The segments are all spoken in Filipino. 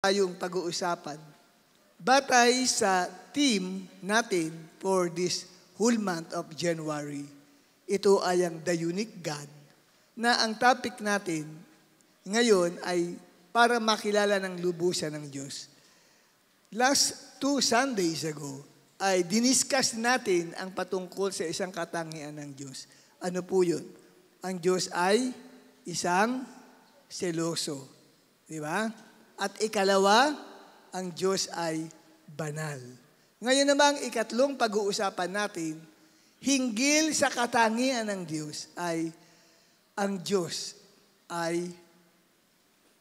tayong pag-uusapan. Batay sa theme natin for this whole month of January, ito ay ang The Unique God, na ang topic natin ngayon ay para makilala ng lubusan ng Diyos. Last 2 Sundays ago, ay diniscuss natin ang patungkol sa isang katangian ng Diyos. Ano po yun? Ang Diyos ay isang seloso. Di ba? At ikalawa, ang Diyos ay banal. Ngayon namang ikatlong pag-uusapan natin, hinggil sa katangian ng Diyos ay ang Diyos ay,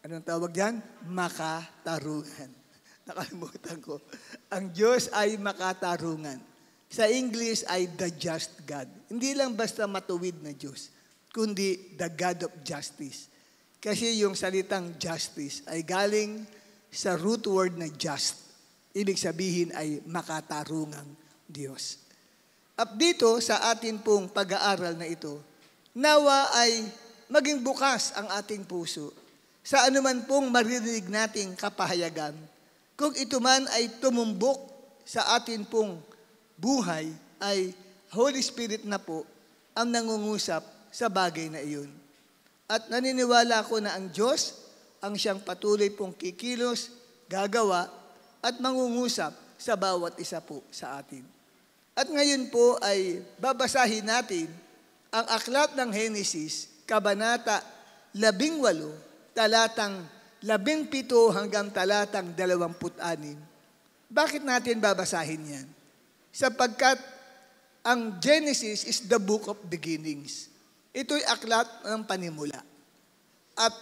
anong tawag diyan? Makatarungan. Nakalimutan ko. Ang Diyos ay makatarungan. Sa English ay the just God. Hindi lang basta matuwid na Diyos, kundi the God of justice. Kasi yung salitang justice ay galing sa root word na just. Ibig sabihin ay makatarungang Diyos. At dito sa atin pong pag-aaral na ito, nawa ay maging bukas ang ating puso sa anuman pong maririnig nating kapahayagan. Kung ito man ay tumumbok sa atin pong buhay, ay Holy Spirit na po ang nangungusap sa bagay na iyon. At naniniwala ko na ang Diyos ang siyang patuloy pong kikilos, gagawa, at mangungusap sa bawat isa po sa atin. At ngayon po ay babasahin natin ang aklat ng Henesis, Kabanata 18, talatang 17 hanggang talatang 26. Bakit natin babasahin yan? Sapagkat ang Genesis is the book of beginnings. Ito'y aklat ng panimula. At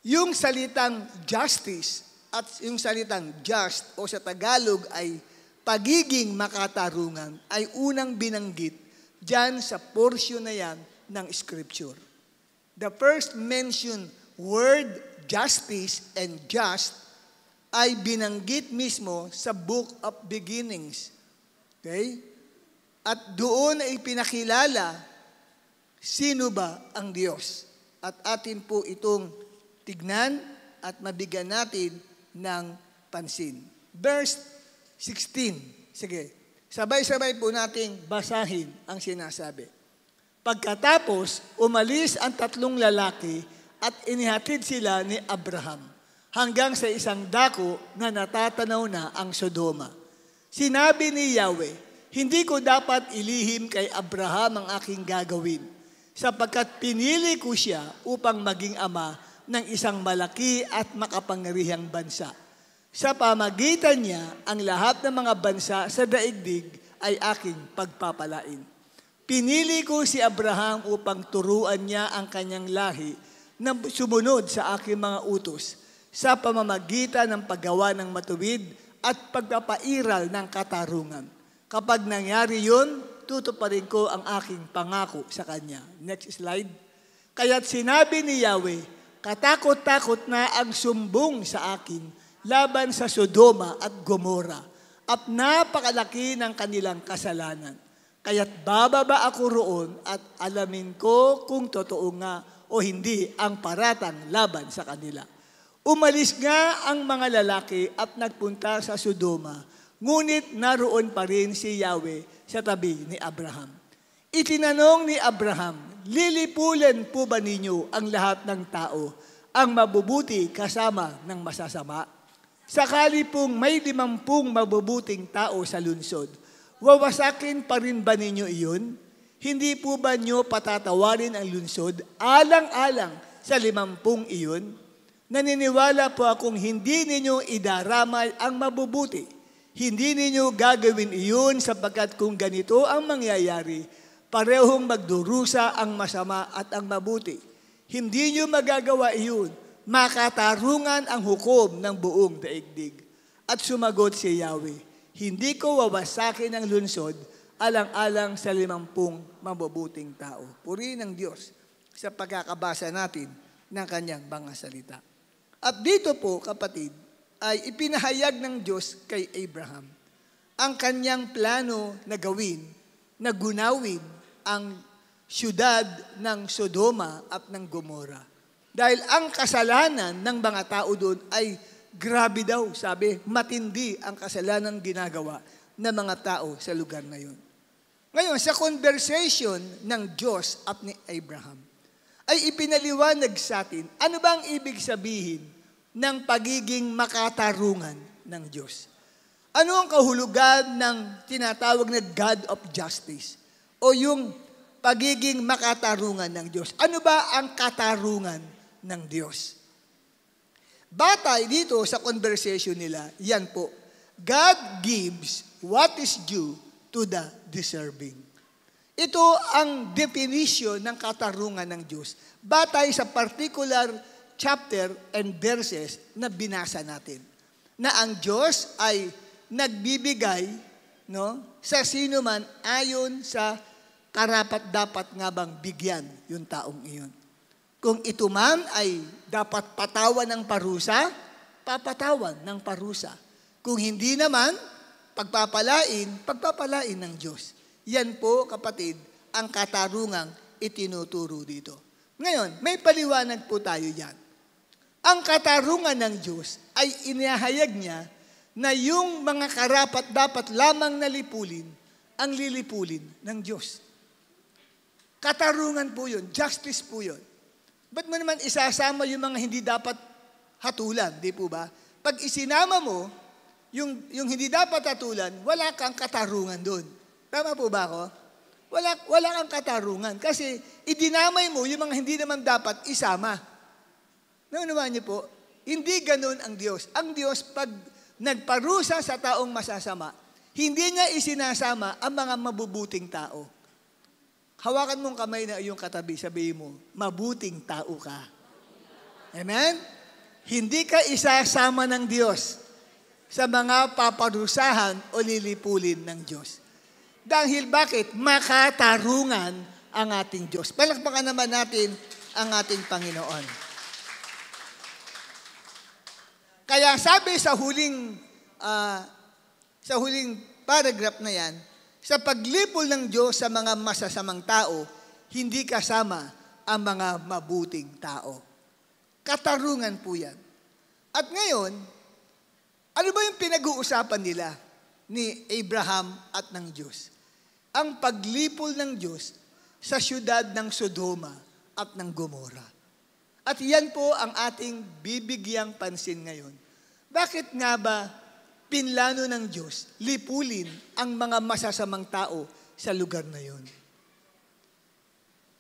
yung salitang justice at yung salitang just o sa Tagalog ay pagiging makatarungan ay unang binanggit dyan sa portion na yan ng Scripture. The first mentioned word justice and just ay binanggit mismo sa book of beginnings. Okay? At doon ay pinakilala sino ba ang Diyos? At atin po itong tignan at mabigyan natin ng pansin. Verse 16. Sige, sabay-sabay po nating basahin ang sinasabi. Pagkatapos, umalis ang 3 lalaki at inihatid sila ni Abraham hanggang sa isang dako na natatanaw na ang Sodoma. Sinabi ni Yahweh, hindi ko dapat ilihim kay Abraham ang aking gagawin, sapagkat pinili ko siya upang maging ama ng isang malaki at makapangyarihang bansa. Sa pamagitan niya, ang lahat ng mga bansa sa daigdig ay aking pagpapalain. Pinili ko si Abraham upang turuan niya ang kanyang lahi na sumunod sa aking mga utos sa pamamagitan ng paggawa ng matuwid at pagpapairal ng katarungan. Kapag nangyari yun, tutuparin ko ang aking pangako sa kanya. Next slide. Kaya't sinabi ni Yahweh, katakot-takot na ang sumbong sa akin laban sa Sodoma at Gomora at napakalaki ng kanilang kasalanan. Kaya't bababa ako roon at alamin ko kung totoo nga o hindi ang paratang laban sa kanila. Umalis nga ang mga lalaki at nagpunta sa Sodoma, ngunit naroon pa rin si Yahweh sa tabi ni Abraham. Itinanong ni Abraham, lilipulan po ba ninyo ang lahat ng tao, ang mabubuti kasama ng masasama? Sakali pong may 50 mabubuting tao sa lunsod, wawasakin pa rin ba ninyo iyon? Hindi po ba nyo patatawarin ang lunsod alang-alang sa 50 iyon? Naniniwala po akong hindi ninyo idaramay ang mabubuti. Hindi ninyo gagawin iyon sapagkat kung ganito ang mangyayari, parehong magdurusa ang masama at ang mabuti. Hindi nyo magagawa iyon. Makatarungan ang hukom ng buong daigdig. At sumagot si Yahweh, hindi ko wawasakin ang lunsod alang-alang sa 50 mabubuting tao. Purihin ang Diyos sa pagkakabasa natin ng kanyang mga salita. At dito po, kapatid, ay ipinahayag ng Diyos kay Abraham ang kanyang plano na gawin, na gunawin ang syudad ng Sodoma at ng Gomora. Dahil ang kasalanan ng mga tao doon ay grabe daw, sabi, matindi ang kasalanan ginagawa ng mga tao sa lugar na yun. Ngayon, sa conversation ng Diyos at ni Abraham, ay ipinaliwanag sa atin, ano ba ang ibig sabihin ng pagiging makatarungan ng Diyos? Ano ang kahulugan ng tinatawag na God of Justice? O yung pagiging makatarungan ng Diyos. Ano ba ang katarungan ng Diyos? Batay dito sa conversation nila, yan po, God gives what is due to the deserving. Ito ang definition ng katarungan ng Diyos. Batay sa particular chapter and verses na binasa natin. Na ang Diyos ay nagbibigay sa sino man ayon sa karapat-dapat nga bang bigyan yung taong iyon. Kung ito man ay dapat patawan ng parusa, papatawan ng parusa. Kung hindi naman, pagpapalain ng Diyos. Yan po, kapatid, ang katarungang itinuturo dito. Ngayon, may paliwanag po tayo yan. Ang katarungan ng Diyos ay inihayag niya na yung mga karapat-dapat lamang na lipulin, ang lilipulin ng Diyos. Katarungan po yun, justice po yun. Ba't mo naman isasama yung mga hindi dapat hatulan, di po ba? Pag isinama mo, yung hindi dapat hatulan, wala kang katarungan doon. Tama po ba ako? Wala kang katarungan. Kasi idinamay mo yung mga hindi naman dapat isama. Naunawaan niyo po, hindi ganun ang Diyos. Ang Diyos, pag nagparusa sa taong masasama, hindi niya isinasama ang mga mabubuting tao. Hawakan mong kamay na iyong katabi, sabihin mo, mabuting tao ka. Amen? Hindi ka isasama ng Diyos sa mga paparusahan o lilipulin ng Diyos. Dahil bakit? Makatarungan ang ating Diyos. Palakpakan naman natin ang ating Panginoon. Kaya sabi sa huling paragraph na yan, sa paglipol ng Diyos sa mga masasamang tao, hindi kasama ang mga mabuting tao. Katarungan po yan. At ngayon, ano ba yung pinag-uusapan nila ni Abraham at ng Diyos? Ang paglipol ng Diyos sa siyudad ng Sodoma at ng Gomora. At yan po ang ating bibigyang pansin ngayon. Bakit nga ba pinlano ng Diyos lipulin ang mga masasamang tao sa lugar na yon?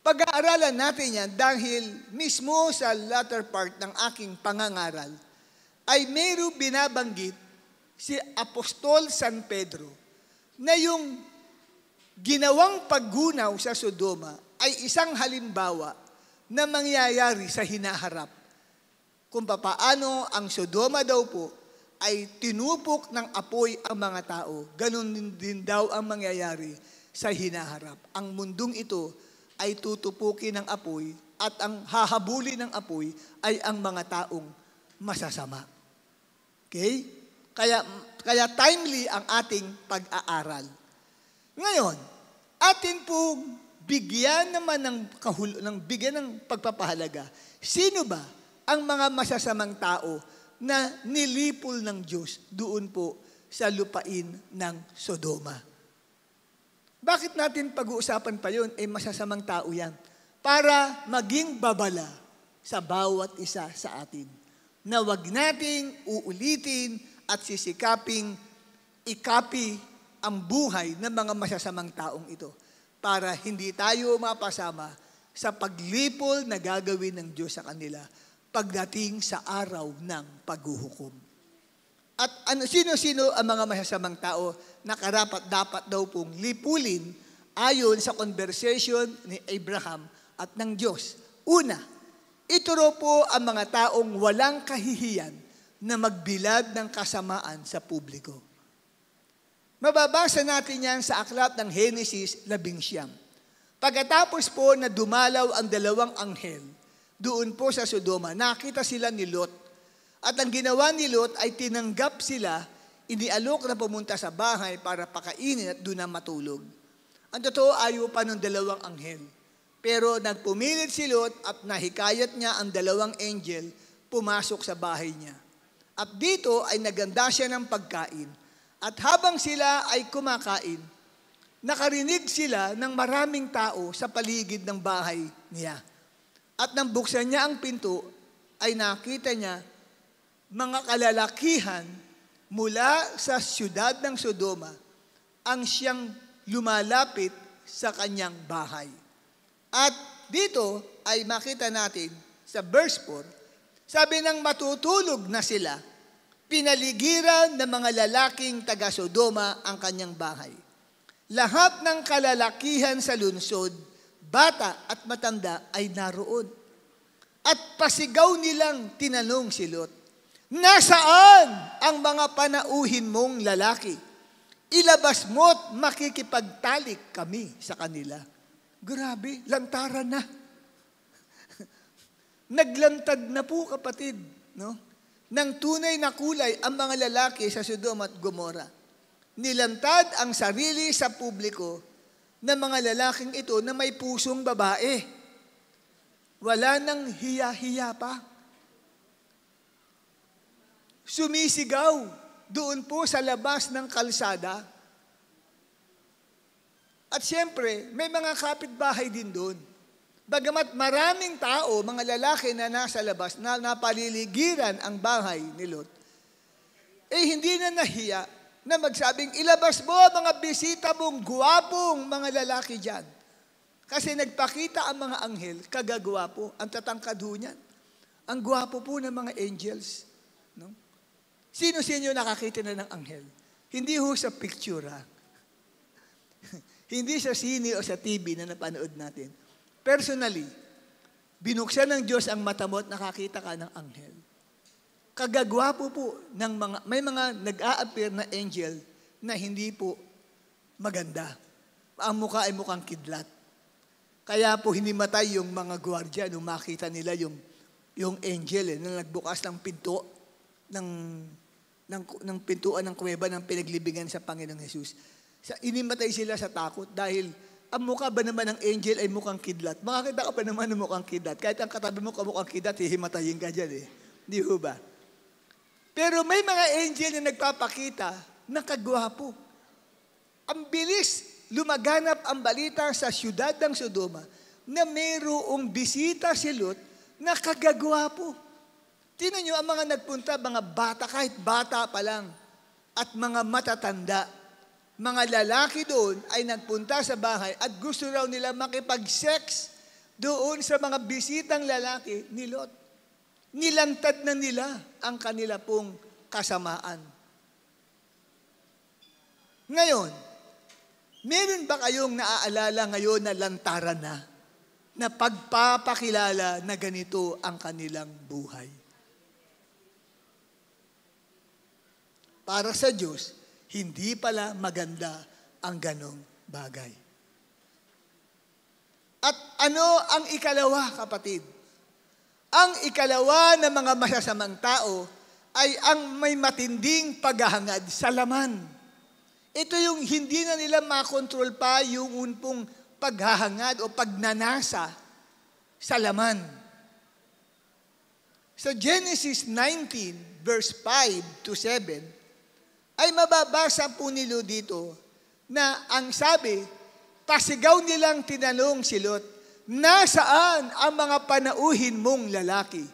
Pag-aaralan natin yan dahil mismo sa latter part ng aking pangangaral ay mayroong binabanggit si Apostol San Pedro na yung ginawang paggunaw sa Sodoma ay isang halimbawa na mangyayari sa hinaharap. Kung papaano ang Sodoma daw po ay tinupok ng apoy ang mga tao, ganun din daw ang mangyayari sa hinaharap. Ang mundong ito ay tutupukin ng apoy at ang hahabuli ng apoy ay ang mga taong masasama. Okay? Kaya timely ang ating pag-aaral. Ngayon, atin pong bigyan naman bigyan ng pagpapahalaga. Sino ba ang mga masasamang tao na nilipol ng Diyos doon po sa lupain ng Sodoma? Bakit natin pag-uusapan pa yun? Masasamang tao yan. Para maging babala sa bawat isa sa atin. Na wag nating uulitin at sisikaping ikapi ang buhay ng mga masasamang taong ito. Para hindi tayo mapasama sa paglipol na gagawin ng Diyos sa kanila pagdating sa araw ng paghuhukom. At sino-sino ang mga masasamang tao na karapat-dapat daw pong lipulin ayon sa conversation ni Abraham at ng Diyos? Una, ito raw po ang mga taong walang kahihiyan na magbilad ng kasamaan sa publiko. Mababasa natin yan sa aklat ng Henesis 11. Pagkatapos po na dumalaw ang dalawang anghel, doon po sa Sodoma, nakita sila ni Lot. At ang ginawa ni Lot ay tinanggap sila, inialok na pumunta sa bahay para pakainin at doon na matulog. Ang totoo, ayaw pa ng dalawang anghel. Pero nagpumilit si Lot at nahikayat niya ang dalawang angel pumasok sa bahay niya. At dito ay naganda siya ng pagkain. At habang sila ay kumakain, nakarinig sila ng maraming tao sa paligid ng bahay niya. At nang buksan niya ang pinto, ay nakita niya mga kalalakihan mula sa siyudad ng Sodoma ang siyang lumalapit sa kanyang bahay. At dito ay makita natin sa verse 4, sabi ng matutulog na sila, pinaligiran ng mga lalaking taga Sodoma ang kanyang bahay. Lahat ng kalalakihan sa lungsod, bata at matanda ay naroon. At pasigaw nilang tinanong si Lot, nasaan ang mga panauhin mong lalaki? Ilabas mo't makikipagtalik kami sa kanila. Grabe, lantaran na. Naglantad na po, kapatid, no? Ng tunay na kulay ang mga lalaki sa Sodoma at Gomora. Nilantad ang sarili sa publiko ng mga lalaking ito na may pusong babae. Wala nang hiya-hiya pa. Sumisigaw doon po sa labas ng kalsada. At siyempre, may mga kapitbahay din doon. Bagamat maraming tao, mga lalaki na nasa labas, na napaliligiran ang bahay ni Lot, hindi na nahiya na magsabing, ilabas mo mga bisita mong guwapong mga lalaki dyan. Kasi nagpakita ang mga anghel, kagagwapo, ang tatangkad ho niyan. Ang gwapo po ng mga angels. No? Sino-sino nakakita na ng anghel? Hindi ho sa picture, ha? Hindi sa sine o sa TV na napanood natin. Personally, binuksan ng Diyos ang mata mo at nakakita ka ng anghel. Kagagwapo po ng may mga nag-a-appear na angel na hindi po maganda. Ang mukha ay mukhang kidlat. Kaya po hinimatay yung mga gwardiya nung makita nila yung angel na nagbukas ng pinto ng pintuan ng kuweba ng pinaglibingan sa Panginoong Jesus. Inimatay sila sa takot dahil ang mukha ba naman ng angel ay mukhang kidlat? Makakita ka pa naman ng mukhang kidlat. Kahit ang katabi mo kamukhang kidlat, hihimatayin ka dyan eh. Di ho ba? Pero may mga angel na nagpapakita na kagwapo. Ang bilis lumaganap ang balita sa siyudad ng Sodoma na mayroong bisita si Lot na kagagwapo. Tingnan nyo ang mga nagpunta, mga bata, kahit bata pa lang, at mga matatanda. Mga lalaki doon ay nagpunta sa bahay at gusto raw nila makipag-sex doon sa mga bisitang lalaki ni Lot. Nilantad na nila ang kanila pong kasamaan. Ngayon, meron ba kayong naaalala ngayon na lantaran na pagpapakilala na ganito ang kanilang buhay? Para sa Diyos, hindi pala maganda ang ganong bagay. At ano ang ikalawa, kapatid? Ang ikalawa ng mga masasamang tao ay ang may matinding paghahangad sa laman. Ito yung hindi na nila makontrol pa yung unpong paghahangad o pagnanasa sa laman. Sa Genesis 19, verse 5 to 7, ay mababasa po nilo dito na ang sabi, pasigaw nilang tinanong si Lot, nasaan ang mga panauhin mong lalaki?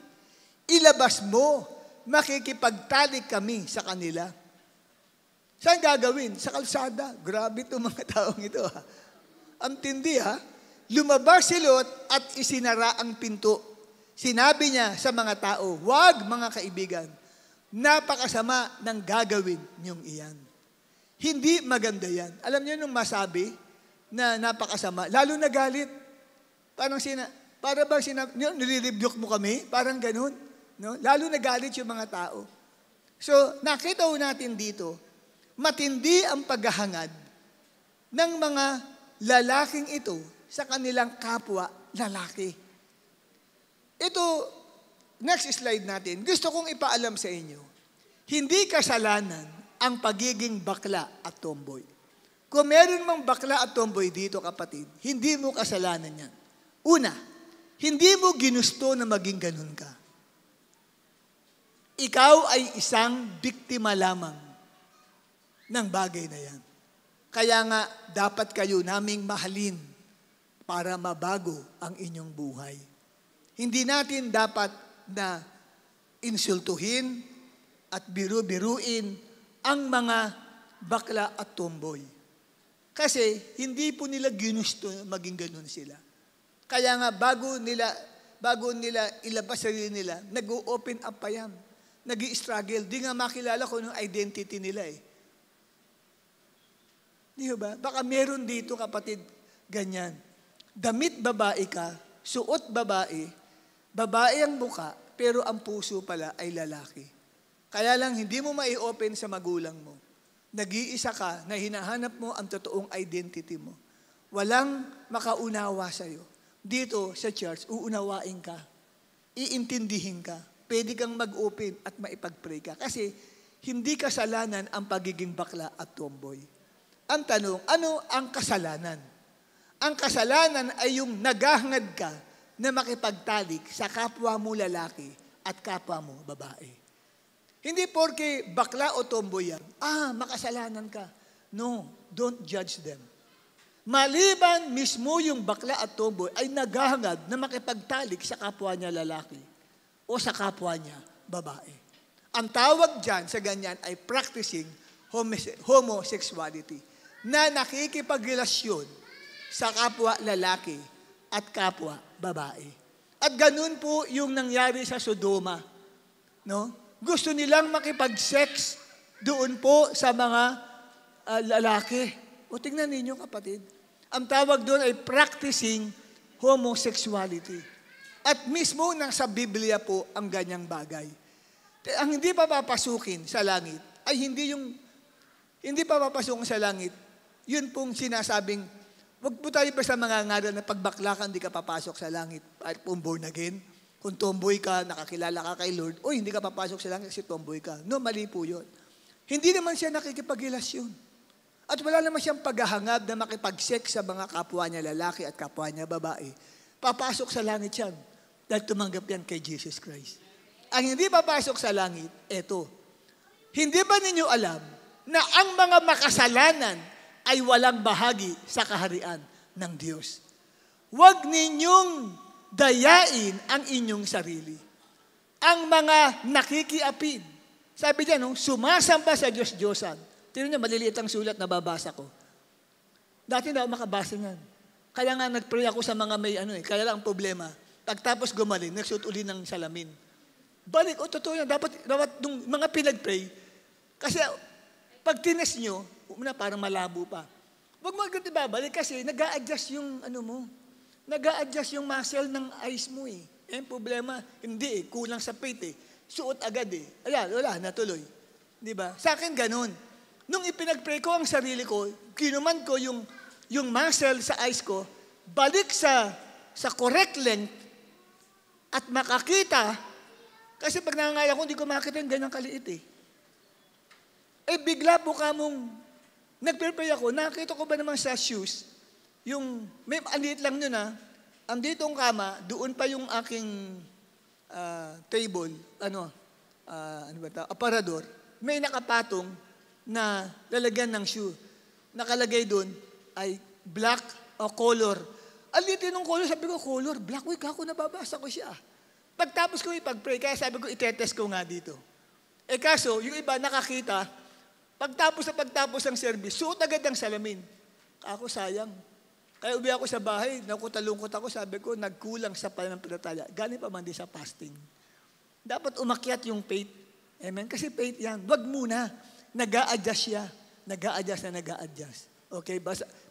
Ilabas mo, makikipagtalik kami sa kanila. Saan gagawin? Sa kalsada. Grabe itong mga taong ito. Ha? Ang tindi, ha? Lumabas si Lot at isinara ang pinto. Sinabi niya sa mga tao, wag mga kaibigan, napakasama ng gagawin niyong iyan. Hindi maganda yan. Alam niyo nung masabi na napakasama, lalo nagalit. Para ba nililibyok mo kami? Parang ganun. No? Lalo nagalit yung mga tao. So, nakita ho natin dito, matindi ang paghahangad ng mga lalaking ito sa kanilang kapwa lalaki. Ito, next slide natin, gusto kong ipaalam sa inyo, hindi kasalanan ang pagiging bakla at tomboy. Kung meron mang bakla at tomboy dito, kapatid, hindi mo kasalanan yan. Una, hindi mo ginusto na maging ganun ka. ikaw ay isang biktima lamang ng bagay na yan. Kaya nga, dapat kayo naming mahalin para mabago ang inyong buhay. Hindi natin dapat na insultuhin at biru-biruin ang mga bakla at tomboy. Kasi hindi po nila ginusto maging ganun sila. Kaya nga bago nila ilabas sarili nila, nag-open up pa yan. Nag-i-struggle. Di nga makilala ko ng identity nila eh. Di ba? Baka meron dito kapatid, ganyan. Damit babae ka, suot babae, babae ang buka, pero ang puso pala ay lalaki. Kaya lang hindi mo mai-open sa magulang mo. Nag-iisa ka na hinahanap mo ang totoong identity mo. Walang makaunawa sa'yo. Dito sa church, uunawain ka. Iintindihin ka. Pwede kang mag-open at maipag-pray ka. Kasi hindi kasalanan ang pagiging bakla at tomboy. Ang tanong, ano ang kasalanan? Ang kasalanan ay yung naghahangad ka na makipagtalik sa kapwa mo lalaki at kapwa mo babae. Hindi porke bakla o tomboy yan, makasalanan ka. No, don't judge them. Maliban mismo yung bakla at tomboy ay naghahangad na makipagtalik sa kapwa niya lalaki o sa kapwa niya babae. Ang tawag dyan sa ganyan ay practicing homosexuality na nakikipagrelasyon sa kapwa lalaki at kapwa babae. At ganun po yung nangyari sa Sodoma. No? Gusto nilang makipag-sex doon po sa mga lalaki. O tingnan ninyo kapatid, ang tawag doon ay practicing homosexuality. At mismo nasa Biblia po ang ganyang bagay. Ang hindi pa papasukin sa langit ay hindi pa papasukin sa langit, yun pong sinasabing, wag po tayo pa sa mga ngaral na pagbakla hindi ka papasok sa langit at born again. Kung tomboy ka, nakakilala ka kay Lord, hindi ka papasok sa langit kasi tomboy ka. No, mali po yun. Hindi naman siya nakikipagrelasyon. At wala naman siyang paghahangad na makipag-sex sa mga kapwa niya lalaki at kapwa niya babae. Papasok sa langit yan dahil tumanggap yan kay Jesus Christ. Ang hindi papasok sa langit, eto. Hindi ba ninyo alam na ang mga makasalanan ay walang bahagi sa kaharian ng Diyos? Huwag ninyong dayain ang inyong sarili. Ang mga nakikiapid, sabi diyan, sumasamba sa Diyos-Diyosan. Tingnan niyo, maliliit ang sulat na babasa ko. Dati na ako makabasa niyan. Kaya nga nag-pray ako sa mga may kaya lang ang problema. Pagtapos gumaling, nagsuot uli ng salamin. Balik, totoo yan. Dapat nung mga pinag-pray, kasi pag tines nyo, parang malabo pa. Huwag mo agad ibabalik kasi nag-a-adjust yung mo. Nag-a-adjust yung muscle ng eyes mo eh. Yung problema, hindi kulang sa faith Suot agad Ayan, wala, natuloy. Di ba? Sa akin ganun. Nung ipinag-pray ko ang sarili ko, kinuman ko yung muscle sa eyes ko, balik sa correct length at makakita, kasi pag nangangaya ko, hindi ko makita yung ganyang kaliit bigla po kamong nag-pray ako, nakita ko ba naman sa shoes, may andiit lang yun andito ang kama, doon pa yung aking table, aparador, may nakapatong na lalagyan ng shoe. Nakalagay doon ay black o color. Alitin ng color, sabi ko, color, black, ako nababasa ko siya. Pagtapos ko ipag-pray, kaya sabi ko, itetest ko nga dito. Kaso, yung iba nakakita, pagtapos ng service, suot agad ang salamin. Ako, sayang. Kaya uwi ako sa bahay, nakutalungkot ako, sabi ko, nagkulang sa pananampalataya. Galing pa man din sa fasting. Dapat umakyat yung faith. Amen? Kasi faith yan. Wag muna. Nag-a-adjust siya. Nag-a-adjust. Okay?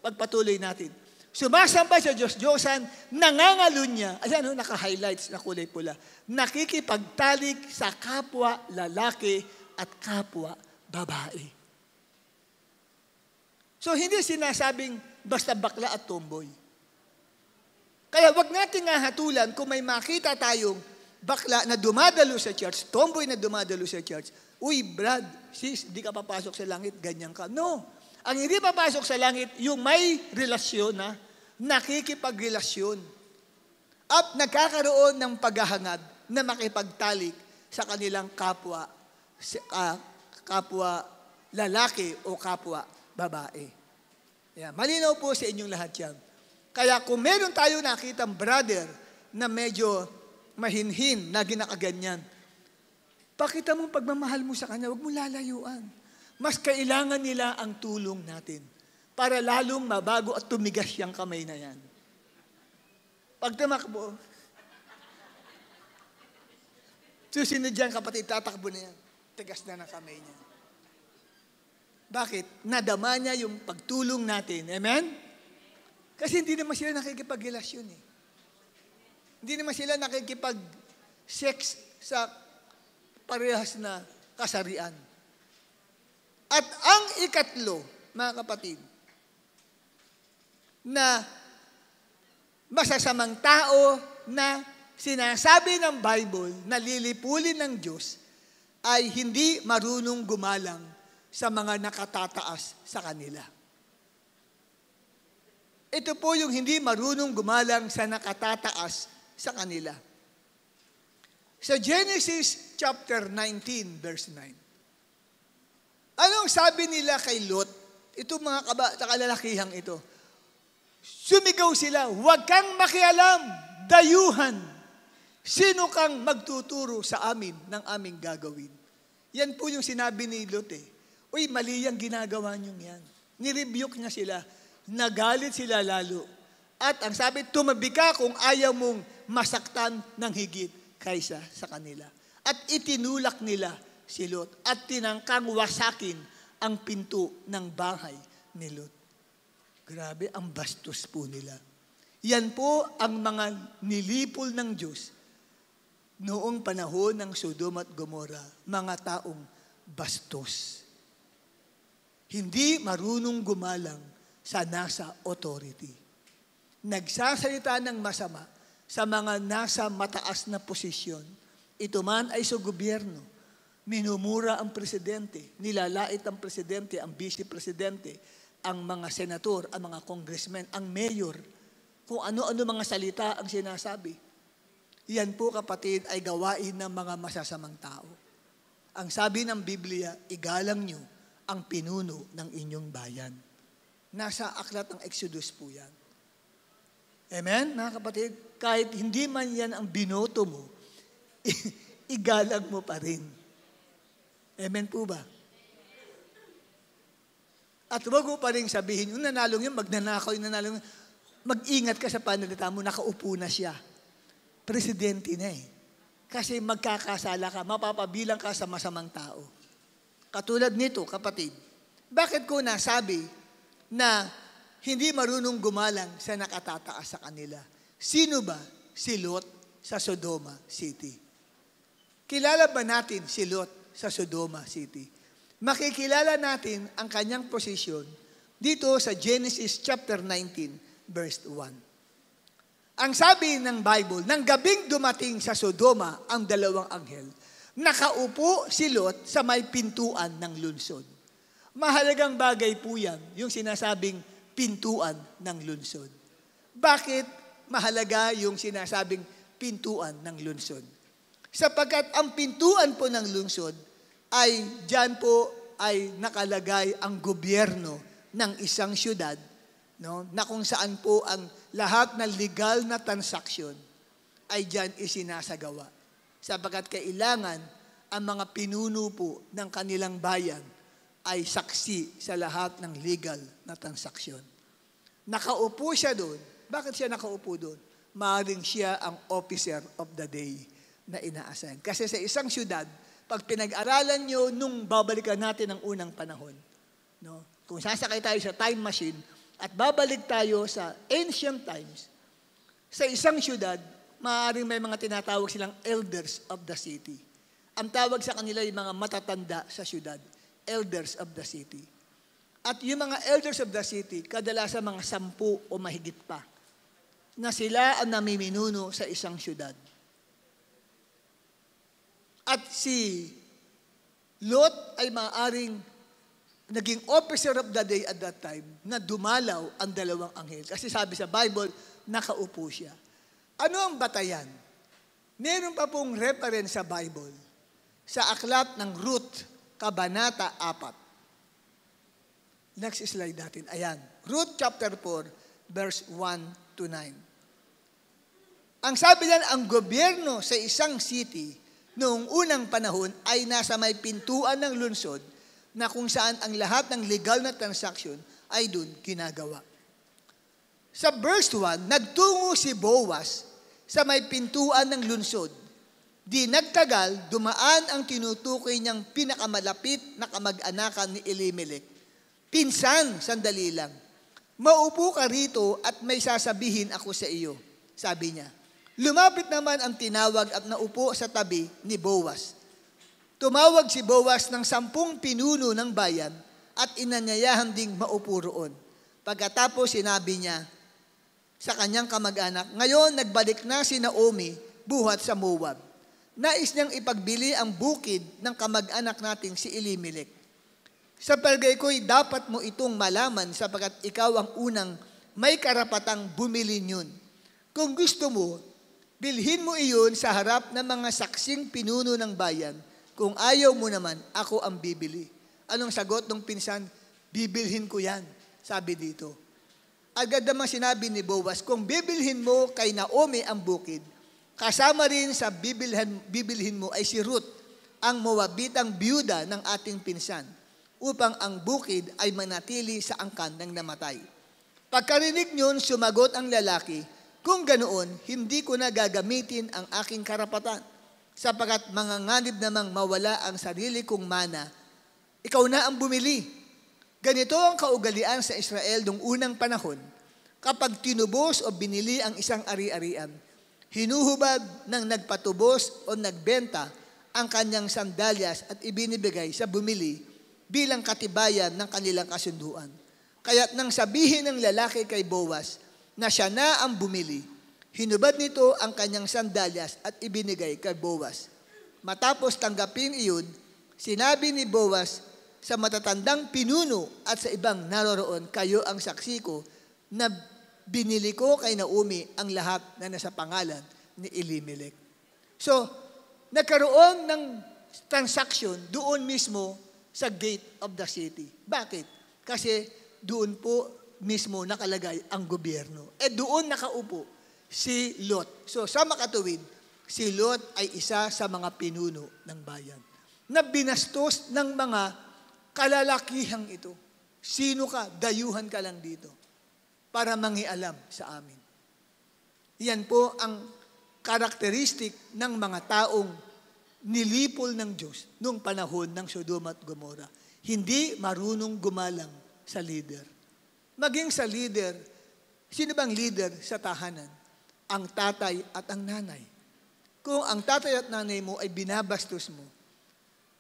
Pagpatuloy natin. Sumasamba sa Diyos-Diyosan, nangangalun niya. Ayan, naka-highlights na kulay pula. Nakikipagtalik sa kapwa lalaki at kapwa babae. So, hindi sinasabing basta bakla at tomboy. Kaya wag natin nga hatulan kung may makita tayong bakla na dumadalo sa church, tomboy na dumadalo sa church, uy, Brad, sis, di ka papasok sa langit, ganyan ka. No. Ang hindi papasok sa langit, yung may relasyon nakikipagrelasyon. At nagkakaroon ng paghahangad na makipagtalik sa kanilang kapwa lalaki o kapwa babae. Yeah, malinaw po sa inyong lahat yan. Kaya kung meron tayo nakitang brother na medyo mahinhin na ginakaganyan, pakita mo pagmamahal mo sa kanya, huwag mo lalayuan. Mas kailangan nila ang tulong natin para lalong mabago at tumigas yung kamay na yan. Pag tumakbo, susunod dyan kapatid, tatakbo na yan. Tigas na ng kamay niya. Bakit? Nadama niya yung pagtulong natin. Amen? Kasi hindi naman sila nakikipag-relasyon eh. Hindi naman sila nakikipag-sex sa parehas na kasarian. At ang ikatlo, mga kapatid, na masasamang tao na sinasabi ng Bible na lilipulin ng Diyos ay hindi marunong gumalang sa mga nakatataas sa kanila. Ito po yung hindi marunong gumalang sa nakatataas sa kanila. Sa Genesis chapter 19, verse 9. Anong sabi nila kay Lot? Ito mga kalalakihang ito. Sumigaw sila, huwag kang makialam, dayuhan. Sino kang magtuturo sa amin ng aming gagawin? Yan po yung sinabi ni Lot eh. Uy, mali yung ginagawa niyong yan. Nirebuke niya sila. Nagalit sila lalo. At ang sabi, tumabi ka kung ayaw mong masaktan ng higit kaysa sa kanila. At itinulak nila si Lot at tinangkang wasakin ang pinto ng bahay ni Lot. Grabe, ang bastos po nila. Yan po ang mga nilipol ng Diyos noong panahon ng Sodom at Gomorrah, mga taong bastos. Hindi marunong gumalang sa nasa authority. Nagsasalita ng masama sa mga nasa mataas na posisyon. Ito man ay sa gobyerno. Minumura ang presidente, nilalait ang presidente, ang vice-presidente, ang mga senator, ang mga congressmen, ang mayor, kung ano-ano mga salita ang sinasabi. Yan po kapatid ay gawain ng mga masasamang tao. Ang sabi ng Biblia, igalang nyo ang pinuno ng inyong bayan. Nasa aklat ng Exodus po yan. Amen, mga kapatid? Kahit hindi man yan ang binoto mo, igalang mo pa rin. Amen po ba? At huwag mo pa rin sabihin, yung nanalong yun, magnanakaw yung nanalong yun, mag-ingat ka sa panalita mo, nakaupo na siya. Presidente na eh. Kasi magkakasala ka, mapapabilang ka sa masamang tao. Katulad nito, kapatid, bakit ko nasabi na hindi marunong gumalang sa nakatataas sa kanila? Sino ba si Lot sa Sodoma City? Kilala ba natin si Lot sa Sodoma City? Makikilala natin ang kanyang posisyon dito sa Genesis chapter 19, verse 1. Ang sabi ng Bible, nang gabing dumating sa Sodoma ang dalawang anghel, nakaupo si Lot sa may pintuan ng lungsod. Mahalagang bagay po yan, yung sinasabing pintuan ng lungsod. Bakit mahalaga yung sinasabing pintuan ng lungsod? Sapagkat ang pintuan po ng lungsod ay dyan po ay nakalagay ang gobyerno ng isang syudad, no, na kung saan po ang lahat ng legal na transaksyon ay dyan isinasagawa. Sapagkat kailangan ang mga pinuno po ng kanilang bayan ay saksi sa lahat ng legal na transaksyon. Nakaupo siya doon. Bakit siya nakaupo doon? Maaaring siya ang officer of the day na ina-assign. Kasi sa isang syudad, pag pinag-aralan nyo nung babalikan natin ang unang panahon, no? Kung sasakay tayo sa time machine at babalik tayo sa ancient times, sa isang syudad, maaaring may mga tinatawag silang elders of the city. Ang tawag sa kanila yung mga matatanda sa syudad, elders of the city. At yung mga elders of the city, kadalasan mga 10 o mahigit pa, na sila ang namiminuno sa isang syudad. At si Lot ay maaaring naging officer of the day at that time na dumalaw ang dalawang anghel. Kasi sabi sa Bible, nakaupo siya. Ano ang batayan? Meron pa pong reference sa Bible sa aklat ng Ruth, Kabanata 4. Next slide natin. Ayan. Ruth chapter 4, verse 1 to 9. Ang sabi niyan, ang gobyerno sa isang city noong unang panahon ay nasa may pintuan ng lungsod na kung saan ang lahat ng legal na transaksyon ay doon ginagawa. Sa verse 1, nagtungo si Boaz sa may pintuan ng lungsod. Di nagtagal, dumaan ang tinutukoy niyang pinakamalapit na kamag-anakan ni Elimelech. Pinsan, sandali lang. Maupo ka rito at may sasabihin ako sa iyo, sabi niya. Lumapit naman ang tinawag at naupo sa tabi ni Boaz. Tumawag si Boaz ng 10 pinuno ng bayan at inanyayahan ding maupo roon. Pagkatapos sinabi niya sa kanyang kamag-anak, ngayon nagbalik na si Naomi buhat sa Moab. Nais niyang ipagbili ang bukid ng kamag-anak nating si Elimelech. Sa palagay ko'y dapat mo itong malaman sapagkat ikaw ang unang may karapatang bumili niyon. Kung gusto mo, bilhin mo iyon sa harap ng mga saksing pinuno ng bayan. Kung ayaw mo naman, ako ang bibili. Anong sagot ng pinsan? Bibilhin ko yan, sabi dito. Agad naman sinabi ni Boaz, kung bibilhin mo kay Naomi ang bukid, kasama rin sa bibilhin mo ay si Ruth, ang Moabitang biyuda ng ating pinsan, upang ang bukid ay manatili sa angkan ng namatay. Pagkarinig niyon, sumagot ang lalaki, kung ganoon, hindi ko na gagamitin ang aking karapatan, sapagkat manganganib namang mawala ang sarili kong mana, ikaw na ang bumili. Ganito ang kaugalian sa Israel noong unang panahon. Kapag tinubos o binili ang isang ari-arian, hinuhubad ng nagpatubos o nagbenta ang kanyang sandalyas at ibinibigay sa bumili bilang katibayan ng kanilang kasunduan. Kaya't nang sabihin ng lalaki kay Boaz na siya na ang bumili, hinubad nito ang kanyang sandalyas at ibinigay kay Boaz. Matapos tanggapin iyon, sinabi ni Boaz sa matatandang pinuno at sa ibang naroroon, kayo ang saksi ko na binili ko kay Naomi ang lahat na nasa pangalan ni Elimelech. So, nagkaroon ng transaction doon mismo sa gate of the city. Bakit? Kasi doon po mismo nakalagay ang gobyerno. Doon nakaupo si Lot. So, sa makatuwid, si Lot ay isa sa mga pinuno ng bayan na binastos ng mga kalalakihang ito. Sino ka? Dayuhan ka lang dito para mangialam sa amin. Yan po ang karakteristik ng mga taong nilipol ng Diyos noong panahon ng Sodoma at Gomora. Hindi marunong gumalang sa leader. Maging sa leader, sino bang leader sa tahanan? Ang tatay at ang nanay. Kung ang tatay at nanay mo ay binabastos mo,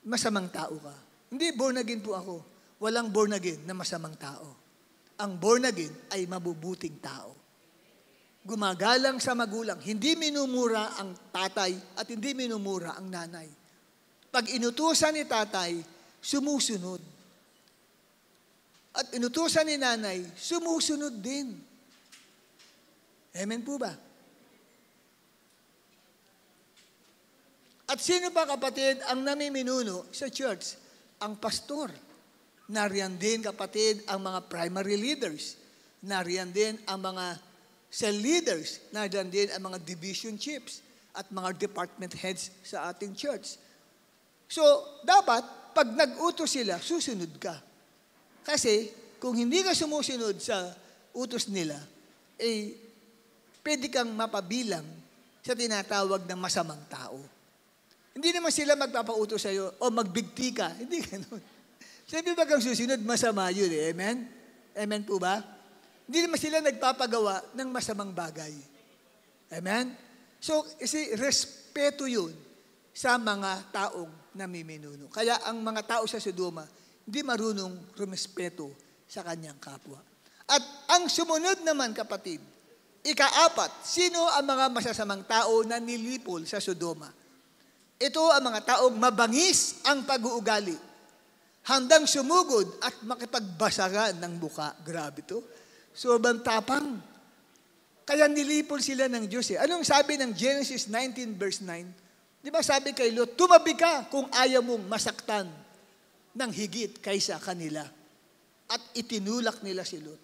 masamang tao ka. Hindi, born again po ako. Walang born again na masamang tao. Ang born again ay mabubuting tao. Gumagalang sa magulang. Hindi minumura ang tatay at hindi minumura ang nanay. Pag inutusan ni tatay, sumusunod. At inutusan ni nanay, sumusunod din. Amen po ba? At sino ba kapatid ang namiminuno sa church? Ang pastor. Nariyan din kapatid ang mga primary leaders. Nariyan din ang mga cell leaders. Nariyan din ang mga division chiefs at mga department heads sa ating church. So, dapat pag nag-utos sila, susunod ka. Kasi kung hindi ka sumusunod sa utos nila, pwede kang mapabilang sa tinatawag ng masamang tao. Hindi naman sila magpapautos sa iyo o magbigti ka. Hindi ganun. Siyempre ba kang susunod, masama yun eh. Amen? Amen po ba? Hindi naman sila nagpapagawa ng masamang bagay. Amen? So, respeto yun sa mga taong namiminuno. Kaya ang mga tao sa Sodoma, hindi marunong rumespeto sa kanyang kapwa. At ang sumunod naman, kapatid, ika-4, sino ang mga masasamang tao na nilipol sa Sodoma? Ito ang mga taong mabangis ang pag-uugali. Handang sumugod at makipagbasagan ng muka. Grabe to. Sobrang tapang. Kaya nilipol sila ng Diyos eh. Anong sabi ng Genesis 19 verse 9? Di ba sabi kay Lot, tumabi ka kung ayaw mong masaktan ng higit kaysa kanila. At itinulak nila si Lot.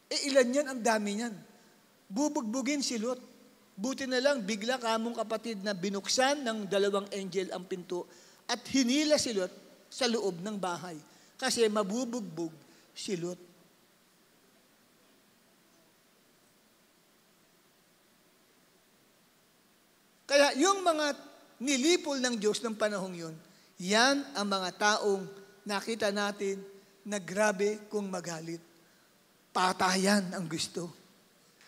Ilan yan? Ang dami yan. Bubugbugin si Lot. Buti na lang, bigla kamong kapatid na binuksan ng 2 angel ang pinto at hinila si Lot sa loob ng bahay. Kasi mabubugbog si Lot. Kaya yung mga nilipol ng Diyos ng panahong yun, yan ang mga taong nakita natin na grabe kung magalit. Patayan ang gusto.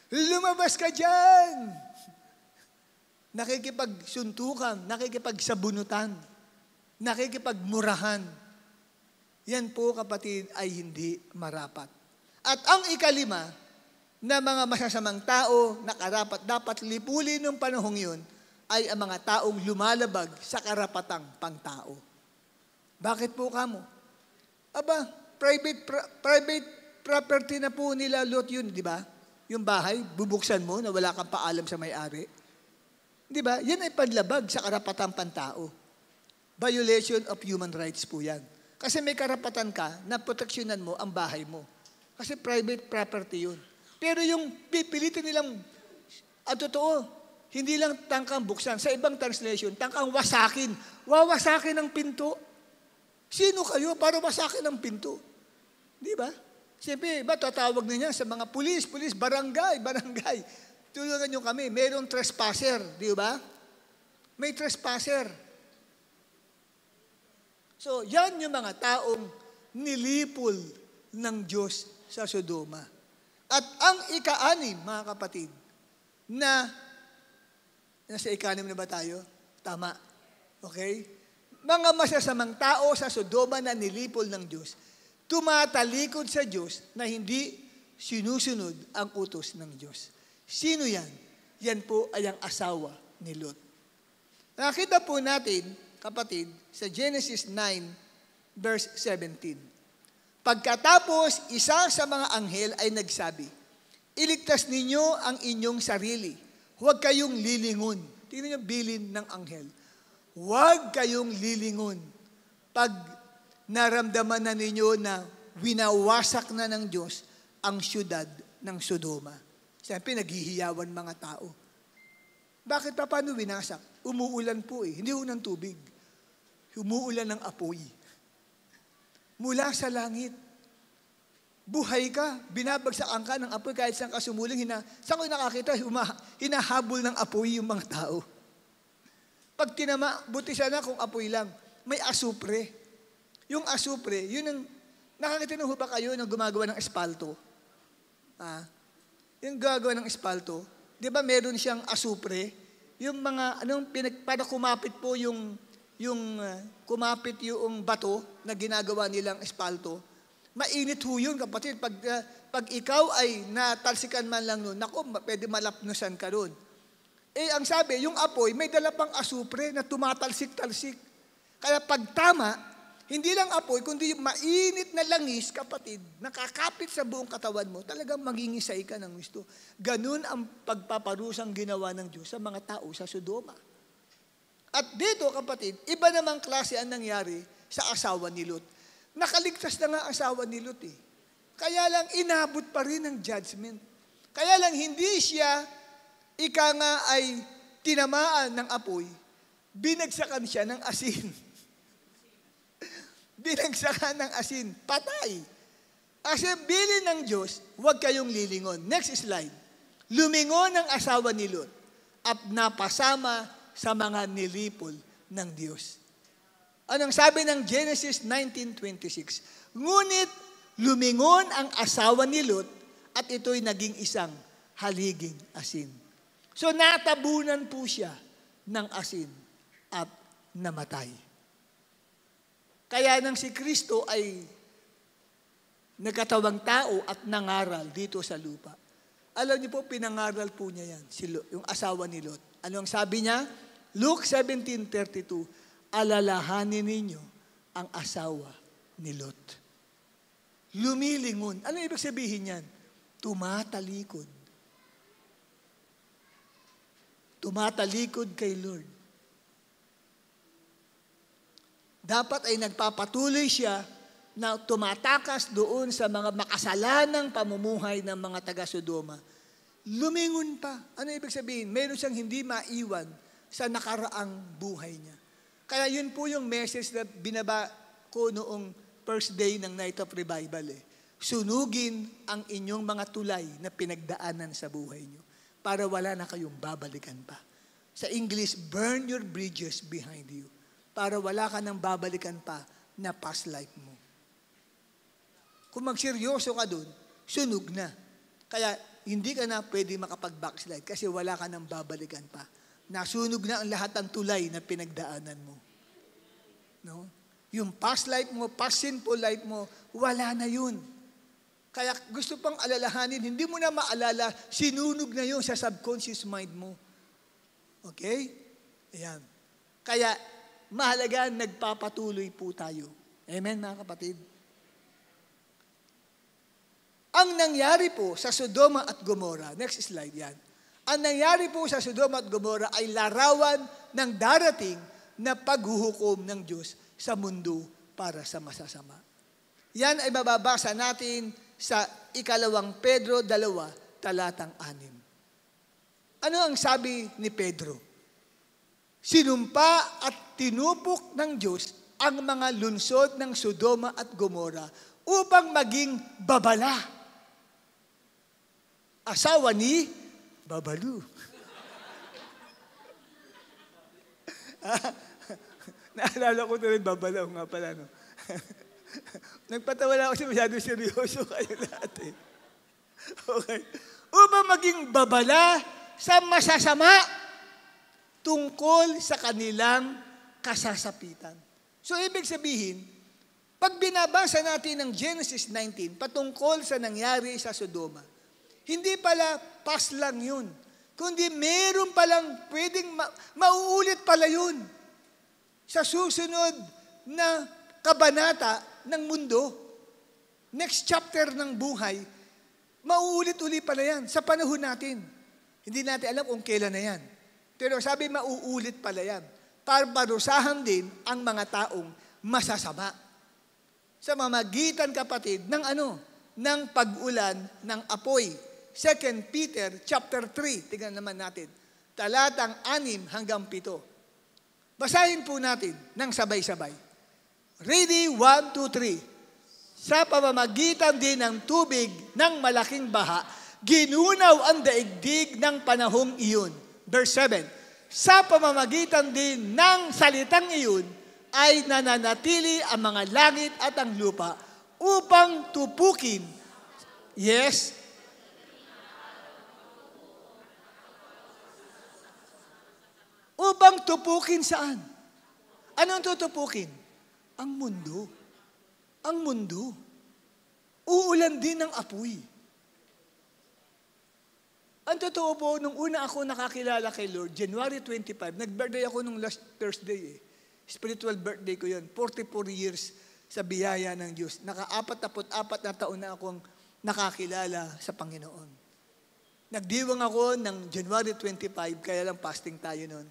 Lumabas ka dyan! Nakikipagsuntukan, nakikipagsabunutan, nakikipagmurahan. Yan po, kapatid, ay hindi marapat. At ang ikalima, na mga masasamang tao na karapat dapat lipulin ng panahong yun, ay ang mga taong lumalabag sa karapatang pangtao. Bakit po kamo? Aba, private property na po nila Lot yun, di ba? Yung bahay, bubuksan mo na wala kang paalam sa may-ari. Di ba? Yan ay panlabag sa karapatang pantao. Violation of human rights po yan. Kasi may karapatan ka na proteksyonan mo ang bahay mo. Kasi private property yun. Pero yung pipilitin nilang, totoo, hindi lang tangkang buksan. Sa ibang translation, tangkang wasakin. Wawasakin ang pinto. Sino kayo para wasakin ang pinto? Di ba? Siyempre, tatawag na niya sa mga pulis, barangay. Tulungan niyo kami. Mayroong trespasser, di ba? May trespasser. So, yan yung mga taong nilipol ng Diyos sa Sodoma. At ang ika-anim, mga kapatid, nasa ika-anim na ba tayo? Tama. Okay? Mga masasamang tao sa Sodoma na nilipol ng Diyos, tumatalikod sa Diyos na hindi sinusunod ang utos ng Diyos. Sino yan? Yan po ay ang asawa ni Lot. Nakita po natin, kapatid, sa Genesis 9, verse 17. Pagkatapos, isa sa mga anghel ay nagsabi, iligtas ninyo ang inyong sarili. Huwag kayong lilingon. Tingnan niyo bilin ng anghel. Huwag kayong lilingon. Pag naramdaman na ninyo na winawasak na ng Diyos ang syudad ng Sodoma. Siyempre, naghihiyawan mga tao. Bakit pa paano winasak? Umuulan po hindi ho ng tubig. Umuulan ng apoy. Mula sa langit. Buhay ka, binabagsakan ka ng apoy kahit saan ka sumuling. Saan ko nakakita? Hinahabol ng apoy yung mga tao. Pag tinama, buti sana kung apoy lang. May asupre. Yung asupre, yun ang, nakakita na ho ba kayo ng gumagawa ng espalto? Yung gagawa ng espalto, di ba meron siyang asupre? Yung mga, para kumapit po kumapit yung bato na ginagawa nilang espalto. Mainit ho yun, kapatid. Pag ikaw ay natalsikan man lang nun, naku, pwede malapnusan ka nun. Ang sabi, yung apoy, may dala pang asupre na tumatalsik-talsik. Kaya pag tama, hindi lang apoy, kundi yung mainit na langis, kapatid, nakakapit sa buong katawan mo, talagang mangingisay ka ng gusto. Ganun ang pagpaparusang ginawa ng Diyos sa mga tao sa Sodoma. At dito, kapatid, iba namang klase ang nangyari sa asawa ni Lot. Nakaligtas na nga asawa ni Lot Kaya lang inabot pa rin ang judgment. Kaya lang hindi siya, ika nga ay tinamaan ng apoy, binagsakan siya ng asin. Binagsakan ng asin, patay. Kasi bilin ng Diyos, huwag kayong lilingon. Next slide. Lumingon ang asawa ni Lot at napasama sa mga nilipol ng Diyos. Anong sabi ng Genesis 19:26? Ngunit lumingon ang asawa ni Lot at ito'y naging isang haliging asin. So natabunan po siya ng asin at namatay. Kaya nang si Kristo ay nagkatawang tao at nangaral dito sa lupa. Alam niyo po, pinangaral po niya yan, yung asawa ni Lot. Ano ang sabi niya? Luke 17:32, alalahanin ninyo ang asawa ni Lot. Lumilingon. Ano ibig sabihin yan? Tumatalikod. Tumatalikod kay Lord. dapat ay nagpapatuloy siya na tumatakas doon sa mga makasalanang pamumuhay ng mga taga-Sodoma. Lumingon pa. Ano ibig sabihin? Meron siyang hindi maiwan sa nakaraang buhay niya. Kaya yun po yung message na binaba ko noong first day ng Night of Revival. Sunugin ang inyong mga tulay na pinagdaanan sa buhay niyo para wala na kayong babalikan pa. Sa English, burn your bridges behind you para wala ka nang babalikan pa na past life mo. Kung magseryoso ka doon, sunog na. Kaya hindi ka na pwede makapag-backslide kasi wala ka nang babalikan pa. Nasunog na ang lahat ng tulay na pinagdaanan mo. No? Yung past life mo, past sinful life mo, wala na yun. Kaya gusto pang alalahanin, hindi mo na maalala, sinunog na yun sa subconscious mind mo. Okay? Ayan. Kaya mahalaga, nagpapatuloy po tayo. Amen, mga kapatid? Ang nangyari po sa Sodoma at Gomora, next slide yan. Ang nangyari po sa Sodoma at Gomora ay larawan ng darating na paghuhukom ng Diyos sa mundo para sa masasama. Yan ay mababasa natin sa 2 Pedro 2, talatang 6. Ano ang sabi ni Pedro? Sinumpa at tinupok ng Diyos ang mga lungsod ng Sodoma at Gomora upang maging babala. Asawa ni Babalu. Naalala ko tuloy Babalaw nga pala. No? Nagpatawa ako kasi masyado seryoso kayo lahat eh. Okay. Upang maging babala sa masasama tungkol sa kanilang kasasapitan. So ibig sabihin, pag binabasa natin ng Genesis 19 patungkol sa nangyari sa Sodoma, hindi pala pas lang yun. Kundi meron palang pwedeng mauulit pala yun sa susunod na kabanata ng mundo. Next chapter ng buhay, mauulit-uli pala yan sa panahon natin. Hindi natin alam kung kailan na yan. Pero sabi mauulit pala yan. Para parusahan din ang mga taong masasama. Sa mamagitan, kapatid, ng ng pag-ulan ng apoy. 2 Peter chapter 3, tingnan naman natin, talatang 6 hanggang 7. Basahin po natin ng sabay-sabay. Ready, 1, 2, 3. Sa pamamagitan din ng tubig ng malaking baha, ginunaw ang daigdig ng panahong iyon. Verse 7. Sa pamamagitan din ng salitang iyon, ay nananatili ang mga langit at ang lupa upang tupukin. Yes, upang tupukin saan? Anong tutupukin? Ang mundo. Ang mundo. Uulan din ng apoy. Ang totoo po, nung una ako nakakilala kay Lord, January 25, nag-birthday ako nung last Thursday. Spiritual birthday ko yun. 44 years sa biyaya ng Diyos. Naka-44 na taon na akong nakakilala sa Panginoon. Nagdiwang ako ng January 25, kaya lang fasting tayo noon.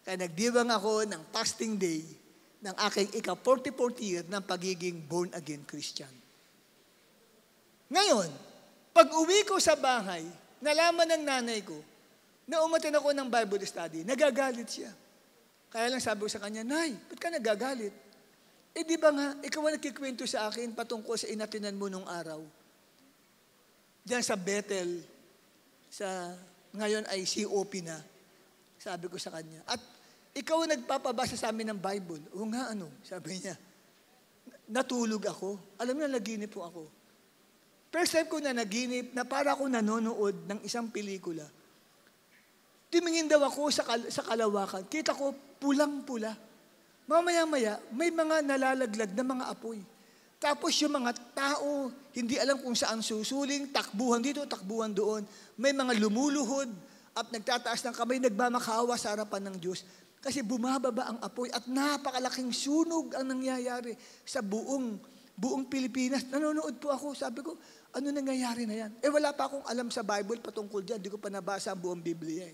Kaya nagdiwang ako ng fasting day ng aking ika-44th year ng pagiging born-again Christian. Ngayon, pag uwi ko sa bahay, nalaman ng nanay ko na umatin ako ng Bible study, nagagalit siya. Kaya lang sabi ko sa kanya, Nay, ba't ka nagagalit? Di ba nga, ikaw ang nagkikwento sa akin patungkol sa inatinan mo nung araw. Diyan sa Bethel, ngayon ay COP na. Sabi ko sa kanya. At ikaw ang nagpapabasa sa amin ng Bible. O nga, sabi niya. Natulog ako. Alam mo na, naginip po ako. First time ko na naginip na para ako nanonood ng isang pelikula. Tumingin daw ako sa kalawakan. Kita ko pulang-pula. Mamaya-maya, may mga nalalaglag na mga apoy. Tapos yung mga tao, hindi alam kung saan susuling, takbuhan dito, takbuhan doon. May mga lumuluhod at nagtataas ng kamay, nagmamakaawa sa harapan ng Diyos. Kasi bumababa ang apoy at napakalaking sunog ang nangyayari sa buong Pilipinas. Nanonood po ako. Sabi ko, ano nangyayari na yan? Wala pa akong alam sa Bible patungkol dyan. Hindi ko pa nabasa ang buong Biblia.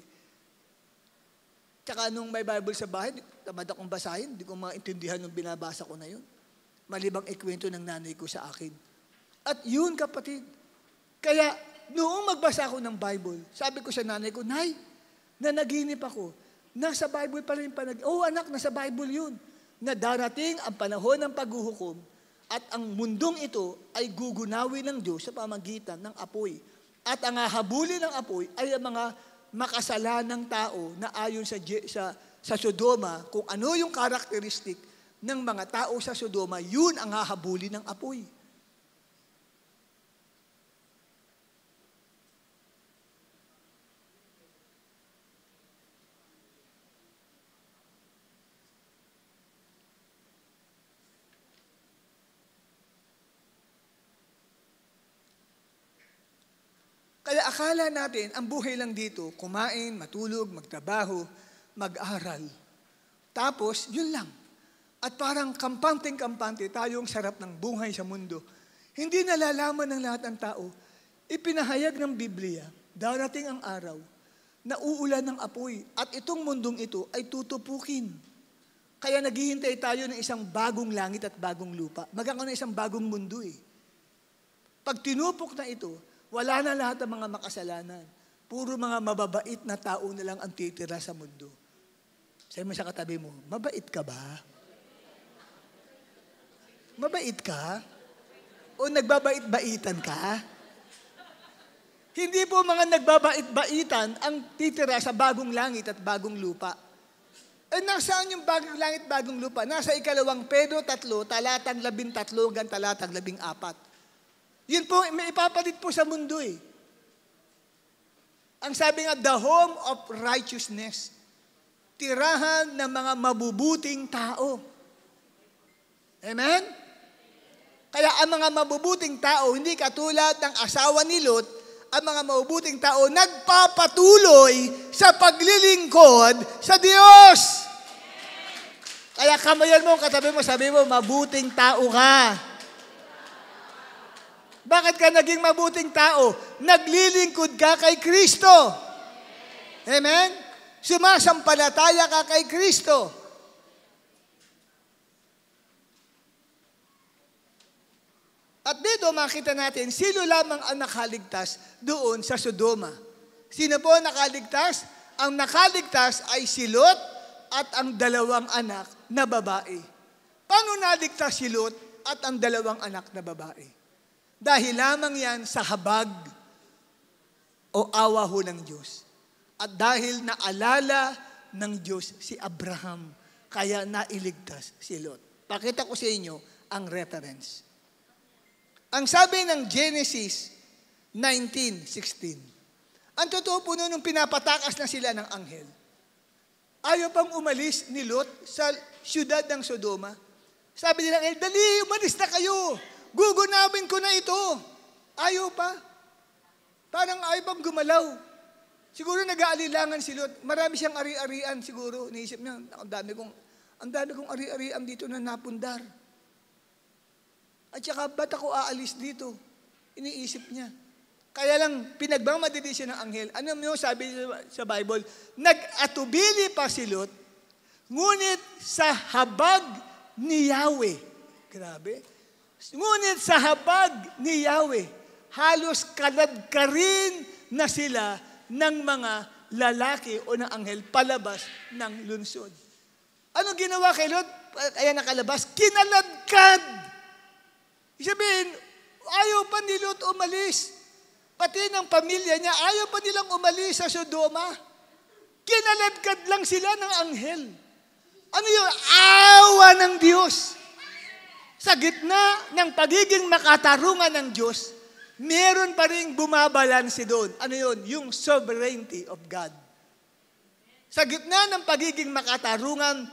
Tsaka nung may Bible sa bahay, tamad akong basahin, hindi ko maintindihan nung binabasa ko na yun. Malibang ikwento ng nanay ko sa akin. At yun, kapatid. Kaya, noong magbasa ako ng Bible, sabi ko sa nanay ko, Nay, nanaginip ako. Nasa Bible pala yung anak, nasa Bible yun. Na darating ang panahon ng paghuhukom at ang mundong ito ay gugunawin ng Diyos sa pamagitan ng apoy. At ang hahabulin ng apoy ay ang mga makasalanang tao na ayon sa Sodoma, kung ano yung karakteristik ng mga tao sa Sodoma, yun ang hahabulin ng apoy. Kaya akala natin, ang buhay lang dito, kumain, matulog, magtrabaho, mag-aral. Tapos, yun lang. At parang kampanteng-kampante tayong sarap ng buhay sa mundo. Hindi nalalaman ng lahat ng tao. Ipinahayag ng Biblia, darating ang araw, na uulan ng apoy. At itong mundong ito ay tutupukin. Kaya naghihintay tayo ng isang bagong langit at bagong lupa. Magkakaroon ng isang bagong mundo eh. Pag tinupok na ito, wala na lahat ng mga makasalanan. Puro mga mababait na tao na lang ang titira sa mundo. Sabi mo sa katabi mo, mabait ka ba? Mabait ka? O nagbabait-baitan ka? Hindi po mga nagbabait-baitan ang titira sa bagong langit at bagong lupa. Eh, nasaan yung bagong langit, bagong lupa? Nasa 2 Pedro 3, talatang 13 hanggang talatang 14. Yun po, may ipapalit po sa mundo eh. Ang sabi nga, the home of righteousness. Tirahan ng mga mabubuting tao. Amen? Kaya ang mga mabubuting tao, hindi katulad ng asawa ni Lot, ang mga mabubuting tao nagpapatuloy sa paglilingkod sa Diyos. Kaya kamayan mo, katabi mo, sabi mo, mabuting tao ka. Bakit ka naging mabuting tao? Naglilingkod ka kay Kristo. Amen? Sumasampalataya ka kay Kristo. At dito makita natin, sino lamang ang nakaligtas doon sa Sodoma. Sino po nakaligtas? Ang nakaligtas ay si Lot at ang 2 anak na babae. Paano naligtas si Lot at ang 2 anak na babae? Dahil lamang yan sa habag o awa ho ng Diyos. At dahil naalala ng Diyos si Abraham, kaya nailigtas si Lot. Pakita ko sa inyo ang reference. Ang sabi ng Genesis 19:16, ang totoo po nung pinapatakas na sila ng anghel, ayaw pang umalis ni Lot sa siyudad ng Sodoma. Sabi nila, dali, umalis na kayo. Gugunawin ko na ito. Ayaw pa. Parang ayaw pang gumalaw. Siguro nag-aalilangan si Lot. Marami siyang ari-arian siguro. Naisip niya, ang dami kong ari-arian dito na napundar. At saka, ba't ako aalis dito? Iniisip niya. Kaya lang, pinagmamadali siya ng anghel. Ano mo sabi sa Bible? Nag-atubili pa si Lot, ngunit sa habag ni Yahweh. Grabe. Ngunit sa habag ni Yahweh, halos kaladkarin na sila ng mga lalaki o ng anghel palabas ng lunsod. Ano ginawa kay Lot? Kaya nakalabas, kinaladkad. Sabihin, ayaw pa ni Lot umalis. Pati ng pamilya niya, ayaw pa nilang umalis sa Sodoma. Kinaladkad lang sila ng anghel. Ano yun? Awa ng Diyos. Sa gitna ng pagiging makatarungan ng Diyos, meron pa rin bumabalanse doon. Ano yun? Yung sovereignty of God. Sa gitna ng pagiging makatarungan,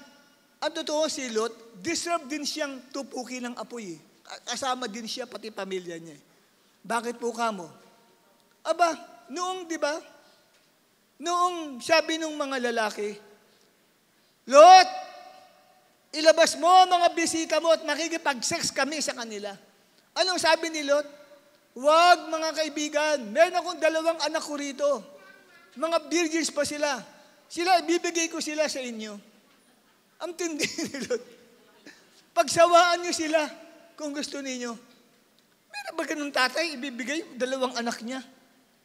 ang totoo si Lot, deserve din siyang tupukin ng apoy. Kasama din siya, pati pamilya niya. Bakit po kamo? Aba, noong, di ba? Noong sabi nung mga lalaki, Lot, ilabas mo mga bisita mo at makikipag-sex kami sa kanila. Anong sabi ni Lot? Wag mga kaibigan, meron akong 2 anak ko rito. Mga virgins pa sila. ibibigay ko sila sa inyo. Ang tindi ni Lot. Pagsawaan niyo sila kung gusto ninyo. Meron ba ganun tatay, ibibigay 2 anak niya?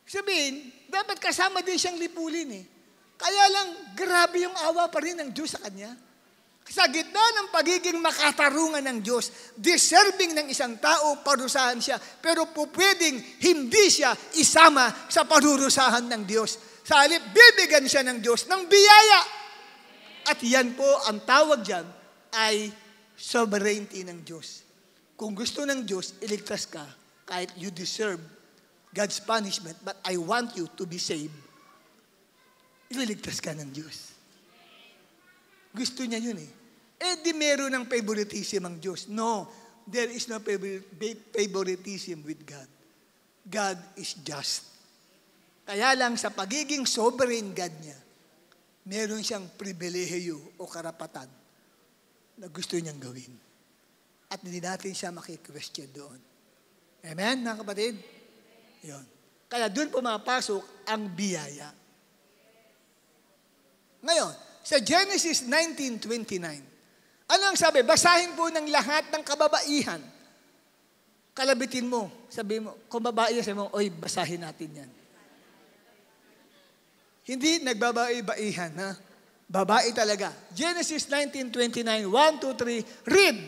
Sabihin, dapat kasama din siyang lipulin eh. Kaya lang, grabe yung awa pa rin ng Diyos sa kanya. Sa gitna ng pagiging makatarungan ng Diyos, deserving ng isang tao, parusahan siya. Pero pwedeng hindi siya isama sa parurusahan ng Diyos. Sa halip, bibigyan siya ng Diyos ng biyaya. At yan po, ang tawag dyan ay sovereignty ng Diyos. Kung gusto ng Diyos, iligtas ka kahit you deserve God's punishment, but I want you to be saved. Ililigtas ka ng Diyos. Gusto niya yun eh. Di meron ng favoritism ang Diyos. No, there is no favoritism with God. God is just. Kaya lang sa pagiging sovereign God niya, meron siyang pribilehiyo o karapatan na gusto niyang gawin. At hindi natin siya maki-question doon. Amen, mga kapatid? Yun. Kaya doon pumapasok ang biyaya. Ngayon, sa Genesis 19:29, ano ang sabi? Basahin po ng lahat ng kababaihan. Kalabitin mo. Sabi mo, kung babae, sabi mo, oy, basahin natin yan. Hindi nagbabae-baihan, ha? Babae talaga. Genesis 19:29, 1, 2, 3, read!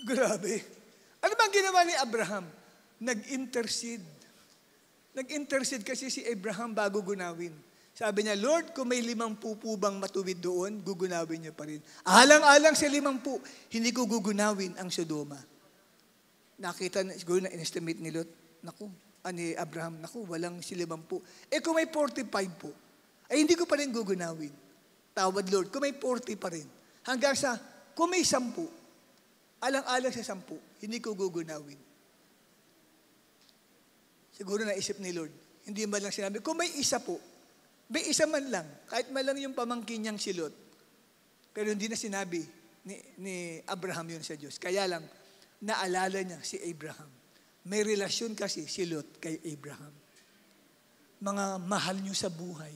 Grabe. Ano bang ginawa ni Abraham? Nag-intercede. Nag-intercede kasi si Abraham bago gunawin. Sabi niya, Lord, kung may 50 po bang matuwid doon, gugunawin niya pa rin. Alang-alang sa 50, hindi ko gugunawin ang Sodoma. Nakita na, siguro na in-estimate ni Lot, ni Abraham, walang si 50. Kung may 45 po, ay hindi ko pa rin gugunawin. Tawad Lord, kung may 40 pa rin. Hanggang sa, kung may 10, alang-alang sa 10, hindi ko gugunawin. Siguro naisip ni Lord, hindi man lang sinabi, kung may isa po, may isa man lang, kahit man lang yung pamangkin niyang si Lot. Pero hindi na sinabi ni Abraham yun sa Diyos. Kaya lang, naalala niya si Abraham. May relasyon kasi si Lot kay Abraham. Mga mahal niyo sa buhay,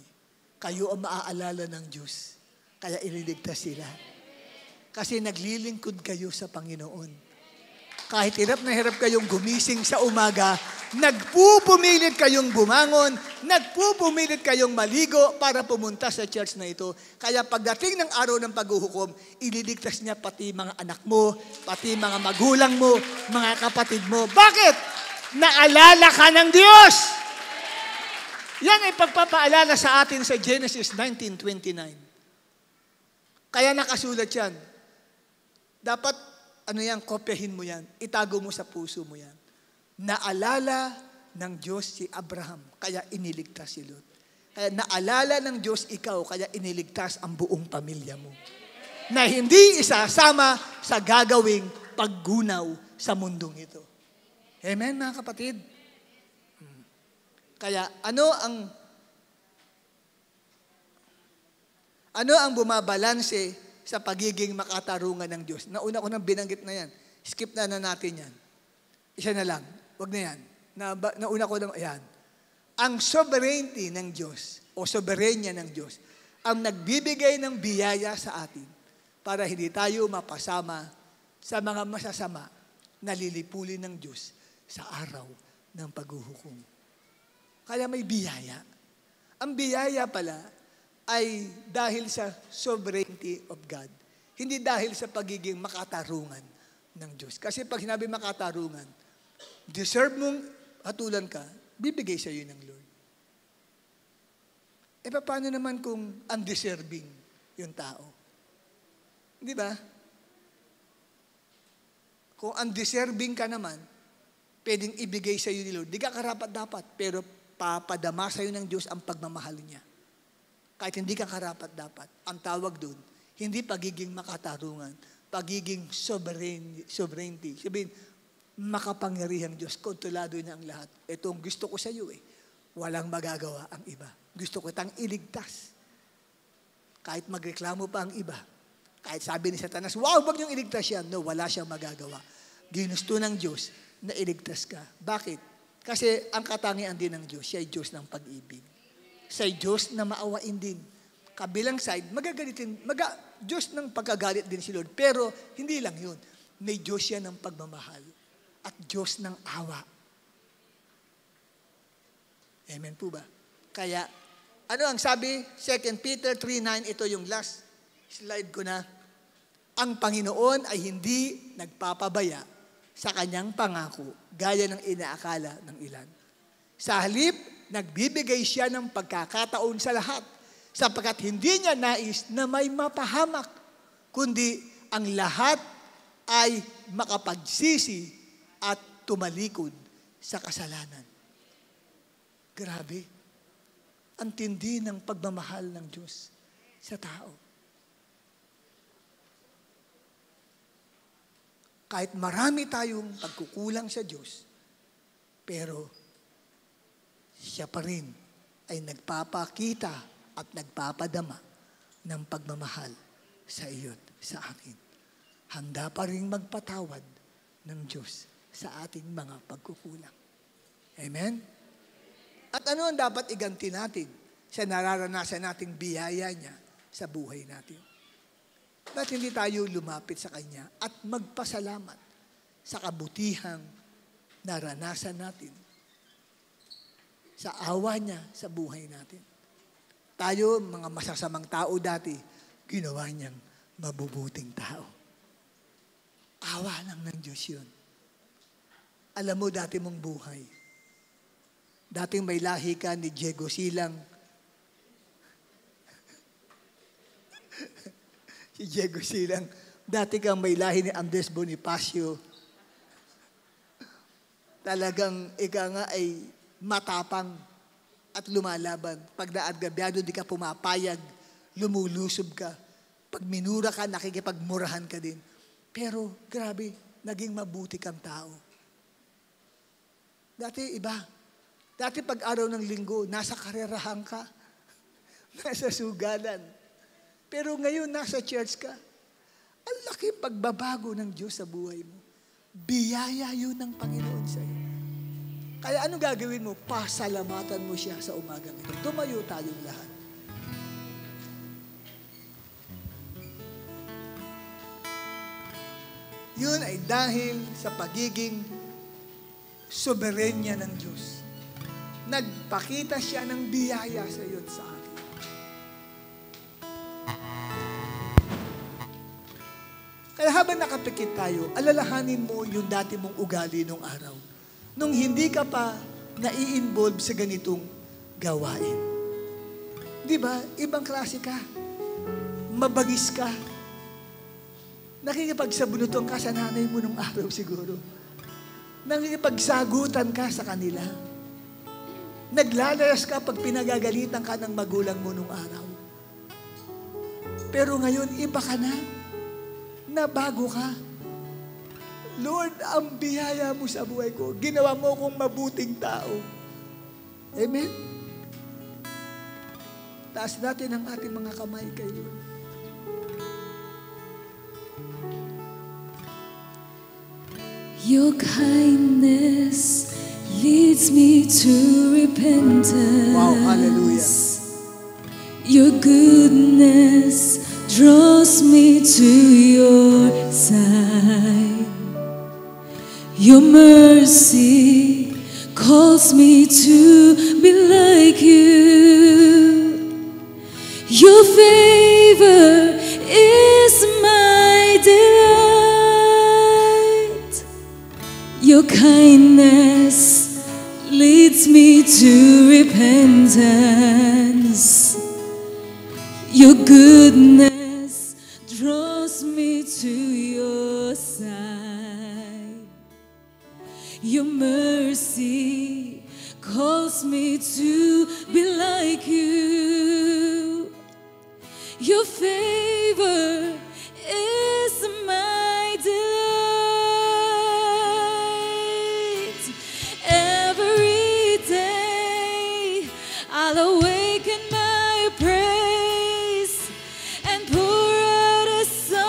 kayo ang maaalala ng Diyos. Kaya ililigtas sila. Kasi naglilingkod kayo sa Panginoon. Kahit hirap na hirap kayong gumising sa umaga, nagpupumilit kayong bumangon, nagpupumilit kayong maligo para pumunta sa church na ito. Kaya pagdating ng araw ng paghuhukom, ililigtas niya pati mga anak mo, pati mga magulang mo, mga kapatid mo. Bakit? Naalala ka ng Diyos! Yan ay pagpapaalala sa atin sa Genesis 19:29. Kaya nakasulat yan. Dapat kopyahin mo yan. Itago mo sa puso mo yan. Naalala ng Diyos si Abraham, kaya iniligtas si Lot. Kaya naalala ng Diyos ikaw, kaya iniligtas ang buong pamilya mo. Na hindi isasama sa gagawing paggunaw sa mundong ito. Amen, mga kapatid? Kaya ano ang bumabalanse sa pagiging makatarungan ng Diyos? Nauna ko nang binanggit na yan. Skip na natin yan. Isa na lang. Wag na yan. Nauna ko nang, ayan. Ang sovereignty ng Diyos o soberenya ng Diyos ang nagbibigay ng biyaya sa atin para hindi tayo mapasama sa mga masasama na lilipulin ng Diyos sa araw ng paghuhukom. Kaya may biyaya. Ang biyaya pala ay dahil sa sovereignty of God. Hindi dahil sa pagiging makatarungan ng Diyos. Kasi pag sinabi makatarungan, deserve mong hatulan ka, bibigay sa iyo ng Lord. Paano naman kung undeserving yung tao? Di ba? Kung undeserving ka naman, pwedeng ibigay sa iyo ni Lord. Di ka karapat-dapat, pero papadama sa iyo ng Diyos ang pagmamahal niya. Kahit hindi ka karapat-dapat, ang tawag doon, hindi pagiging makatarungan, pagiging sovereignty. Sabihin, makapangyarihang Diyos, kontrolado niya ang lahat. Ito ang gusto ko sa iyo walang magagawa ang iba. Gusto ko itang iligtas. Kahit magreklamo pa ang iba, Kahit sabi ni Satanas, wow, wag niyong iligtas yan. No, wala siyang magagawa. Ginusto ng Diyos na iligtas ka. Bakit? Kasi ang katangian din ng Diyos, siya ay Diyos ng pag-ibig. Siya ay Diyos na maawain din. Kabilang side, Diyos ng pagkagalit din si Lord. Pero hindi lang yun. May Diyos siya ng pagmamahal at Diyos ng awa. Amen po ba? Kaya, ano ang sabi? 2 Peter 3:9, ito yung last slide ko na. Ang Panginoon ay hindi nagpapabaya sa kanyang pangako, gaya ng inaakala ng ilan. Sa halip, nagbibigay siya ng pagkakataon sa lahat, sapagkat hindi niya nais na may mapahamak, kundi ang lahat ay makapagsisi at tumalikod sa kasalanan. Grabe. Ang tindi ng pagmamahal ng Diyos sa tao. Kahit marami tayong pagkukulang sa Diyos, pero siya pa rin ay nagpapakita at nagpapadama ng pagmamahal sa iyo't sa akin. Handa pa rin magpatawad ng Diyos sa ating mga pagkukulang. Amen? At ano ang dapat iganti natin sa nararanasan nating biyaya niya sa buhay natin? Ba't hindi tayo lumapit sa Kanya at magpasalamat sa kabutihang naranasan natin, sa awa niya sa buhay natin? Tayo, mga masasamang tao dati, ginawa niyang mabubuting tao. Awa lang ng Diyos yun. Alam mo, dati mong buhay, dating may lahi ka ni Diego Silang, si Diego Silang, dati kang may lahi ni Andres Bonifacio, talagang ika nga ay matapang at lumalaban. Pag naadgabyado, di ka pumapayag, lumulusob ka. Pag minura ka, nakikipagmurahan ka din. Pero, grabe, naging mabuti kang tao. Dati, iba. Dati pag araw ng linggo, nasa karerahan ka. Nasa sugalan. Pero ngayon, nasa church ka. Ang laki pagbabago ng Diyos sa buhay mo. Biyaya yun ng Panginoon sa iyo. Kaya ano gagawin mo? Pasalamatan mo siya sa umagang ito. Tumayo tayong lahat. Yun ay dahil sa pagiging soberenya ng Diyos. Nagpakita siya ng biyaya sa iyo at sa akin. Kaya habang nakapikit tayo, alalahanin mo yung dati mong ugali nung araw. Nung hindi ka pa nai-involve sa ganitong gawain. Di ba? Ibang klase ka. Mabagis ka. Nakikipagsabunutan ka sa nanay mo nung araw siguro. Nakikipagsagutan ka sa kanila. Naglalayas ka pag pinagagalitan ka ng magulang mo nung araw. Pero ngayon, iba ka na. Nabago ka. Lord, ang biyaya mo sa buhay ko. Ginawa mo akong mabuting tao. Amen? Taas natin ang ating mga kamay kay Lord. Your kindness leads me to repentance. Wow, hallelujah. Your goodness draws me to your side. Your mercy calls me to be like you. Your favor is my delight. Your kindness leads me to repentance. Your goodness draws me to your side. Your mercy calls me to be like you. Your favor is my delight. Every day I'll awaken my praise and pour out a song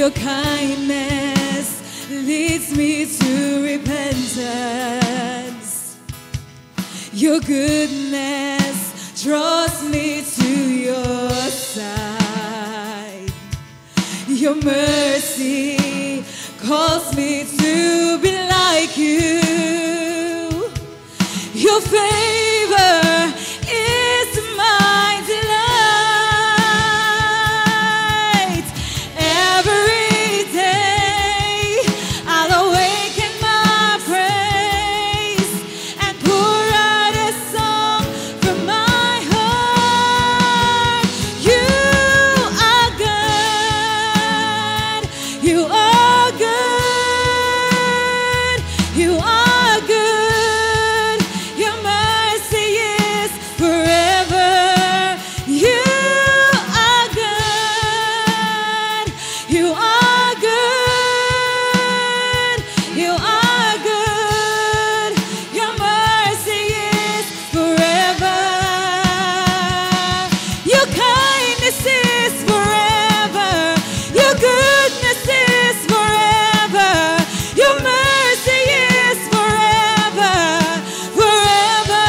Your kindness leads me to repentance. Your goodness draws me to your side. Your mercy calls me to be like you. Your favor is my delight. Every day I'll awaken my praise and pour out a song from my heart. You are good. You are good. You are good. Your mercy is forever. You are good. You are good. You are good. Your mercy is forever. Your kindness is forever. Your goodness is forever. Your mercy is forever. Forever.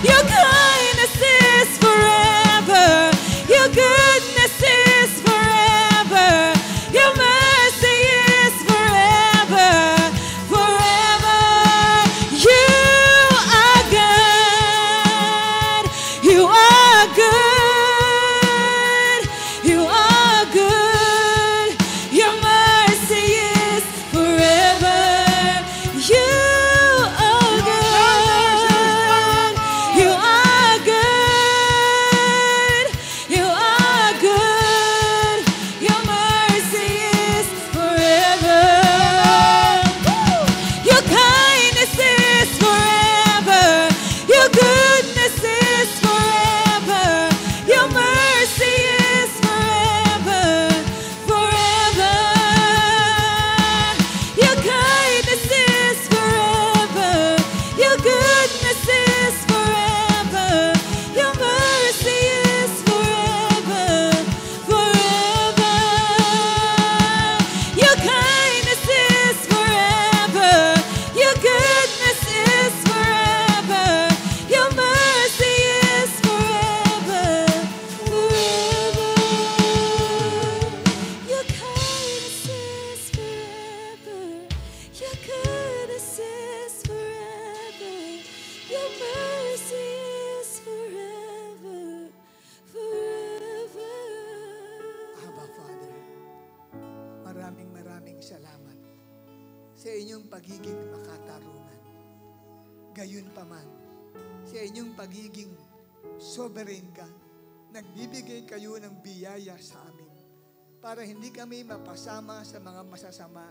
Your kindness is forever. Your goodness is forever. Your mercy is forever. Forever. You are good. You are good. You are good. Your mercy is forever. You are good. You are good. You are good. Your mercy is forever. Your kindness is forever. Your goodness is forever. Your mercy is forever. Forever. Your kindness is forever. Your goodness is forever. Your mercy is forever. Forever. Your kindness is forever. Your goodness is forever. Your mercy is forever. Forever. Your kindness is forever. Your goodness is forever. Your mercy is forever. Forever. Abba, Father, maraming salamat sa inyong pagiging makatarungan. Gayunpaman, sa inyong pagiging sovereign God, nagbibigay kayo ng biyaya sa amin para hindi kami mapasama sa mga masasama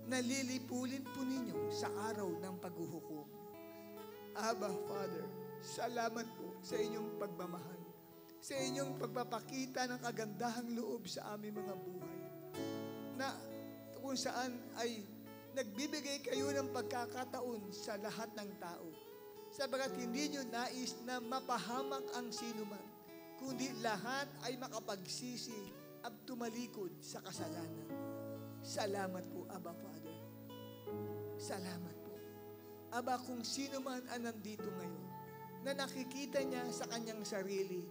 na lilipulin po ninyo sa araw ng paghuhukom. Abba, Father, salamat po sa inyong pagmamahal, sa inyong pagpapakita ng kagandahang loob sa aming mga buhay, na kung saan ay nagbibigay kayo ng pagkakataon sa lahat ng tao, sabagat hindi nyo nais na mapahamak ang sinuman, kundi lahat ay makapagsisi at tumalikod sa kasalanan. Salamat po, Abba, Father. Salamat po. Aba, kung sino man ang nandito ngayon na nakikita niya sa kanyang sarili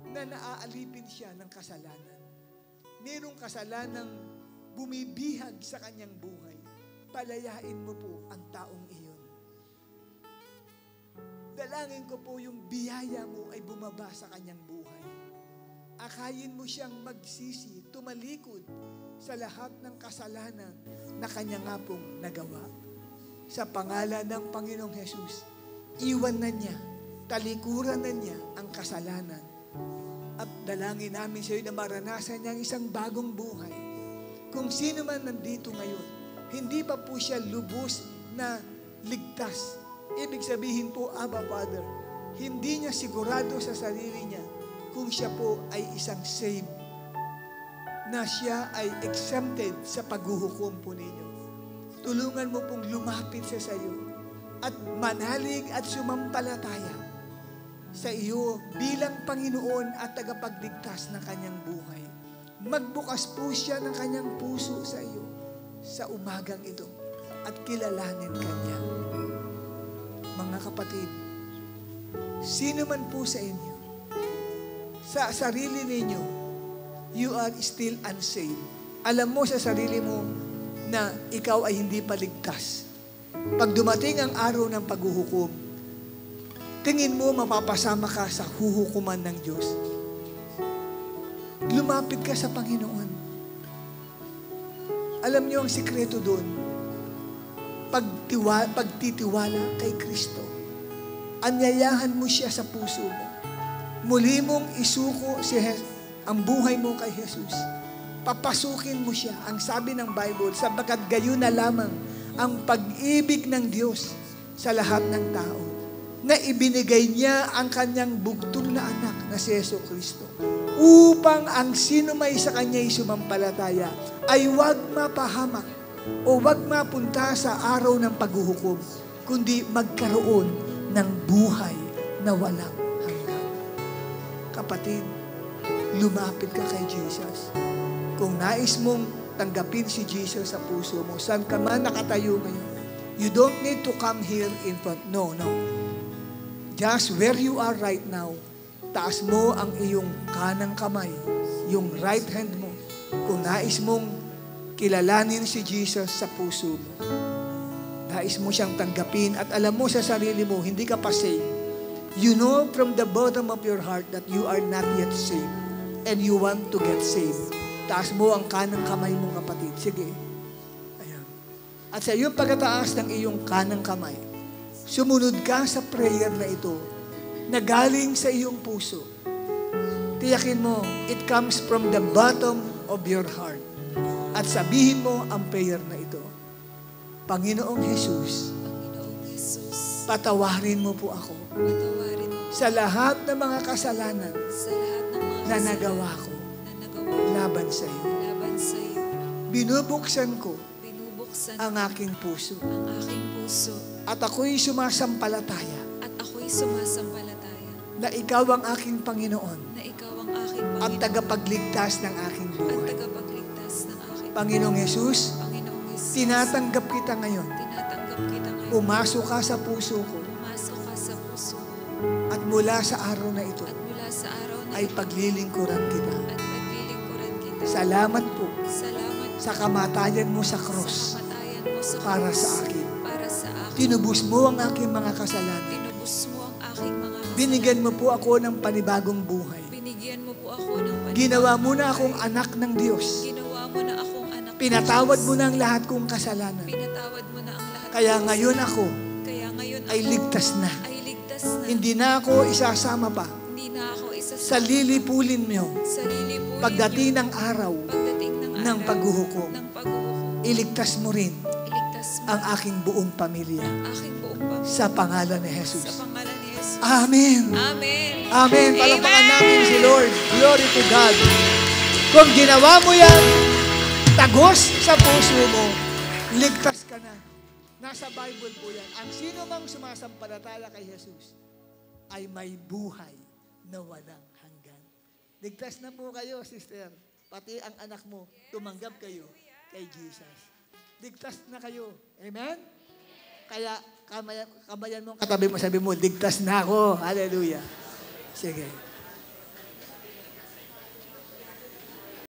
na naaalipin siya ng kasalanan, mayroong kasalanang bumibihag sa kanyang buhay, palayain mo po ang taong iyon. Dalangin ko po yung biyaya mo ay bumaba sa kanyang buhay. Akayin mo siyang magsisi, tumalikod sa lahat ng kasalanan na kanya nga pong nagawa. Sa pangalan ng Panginoong Jesus, iwan na niya, talikuran na niya ang kasalanan. At dalangin namin sa iyo na maranasan niya ang isang bagong buhay. Kung sino man nandito ngayon, hindi pa po siya lubos na ligtas. Ibig sabihin po, Abba, Father, hindi niya sigurado sa sarili niya kung siya po ay isang saved, na siya ay exempted sa paghuhukom po ninyo. Tulungan mo pong lumapit siya sa iyo at manalig at sumampalataya sa iyo bilang Panginoon at tagapagligtas ng kanyang buhay. magbukas po siya ng kanyang puso sa iyo sa umagang ito at kilalanin kanya. Mga kapatid, sino man po sa inyo, sa sarili ninyo, you are still unsaved. Alam mo sa sarili mo na ikaw ay hindi paligtas. Pag dumating ang araw ng paghuhukom, tingin mo mapapasama ka sa huhukuman ng Diyos. Lumapit ka sa Panginoon. Alam niyo ang sikreto doon. Pagtitiwala kay Kristo. Anyayahan mo siya sa puso mo. Muli mong isuko ang buhay mo kay Jesus. Papasukin mo siya. Ang sabi ng Bible, sapagkat gayon na lamang ang pag-ibig ng Diyos sa lahat ng tao, na ibinigay niya ang kanyang bugtong na anak na si Yesu Kristo, upang ang sino may sa kanya'y sumampalataya ay huwag mapahamak o huwag mapunta sa araw ng paghuhukom, kundi magkaroon ng buhay na walang hanggan. Kapatid, lumapit ka kay Jesus. Kung nais mong tanggapin si Jesus sa puso mo, saan ka man nakatayo ngayon, you don't need to come here in front. No. Just where you are right now, taas mo ang iyong kanang kamay, yung right hand mo. Kung nais mong kilalanin si Jesus sa puso mo, nais mo siyang tanggapin at alam mo sa sarili mo, hindi ka pa saved. You know from the bottom of your heart that you are not yet saved and you want to get saved. Taas mo ang kanang kamay mo, kapatid. Sige. Ayan. At sa iyong pagkataas ng iyong kanang kamay, sumunod ka sa prayer na ito na galing sa iyong puso. Tiyakin mo, it comes from the bottom of your heart. At sabihin mo ang prayer na ito. Panginoong Jesus, patawarin mo po ako sa lahat ng mga kasalanan na nagawa ko laban sa iyo. Binubuksan ko ang aking puso. At ako'y sumasampalataya na ikaw ang aking Panginoon at tagapagligtas ng aking buhay. Panginoong Jesus, tinatanggap kita ngayon. Pumasok ka sa puso ko. At mula sa araw na ito, ay paglilingkuran kita. Salamat po sa kamatayan mo sa krus para sa akin. Tinubos mo ang aking mga kasalanan. Binigyan mo po ako ng panibagong buhay. Ginawa mo na akong anak ng Diyos. Pinatawad mo na ang lahat kong kasalanan. Kaya ngayon ako ay ligtas na. Hindi na ako isasama pa sa lilipulin mo pagdating ng araw ng paghuhukom. Iligtas mo rin ang aking buong pamilya sa pangalan ni Jesus. Amen. Amen. Palapakan natin si Lord. Glory to God. Kung ginawa mo yan, tagos sa puso mo, ligtas ka na. Nasa Bible po yan. Ang sino mang sumasampalataya kay Jesus ay may buhay na walang hanggan. Ligtas na po kayo, sister. Pati ang anak mo, tumanggap kayo kay Jesus. Ligtas na kayo. Amen? Kaya kamayan mo katabi mo, sabi mo, ligtas na ako. Hallelujah. Sige.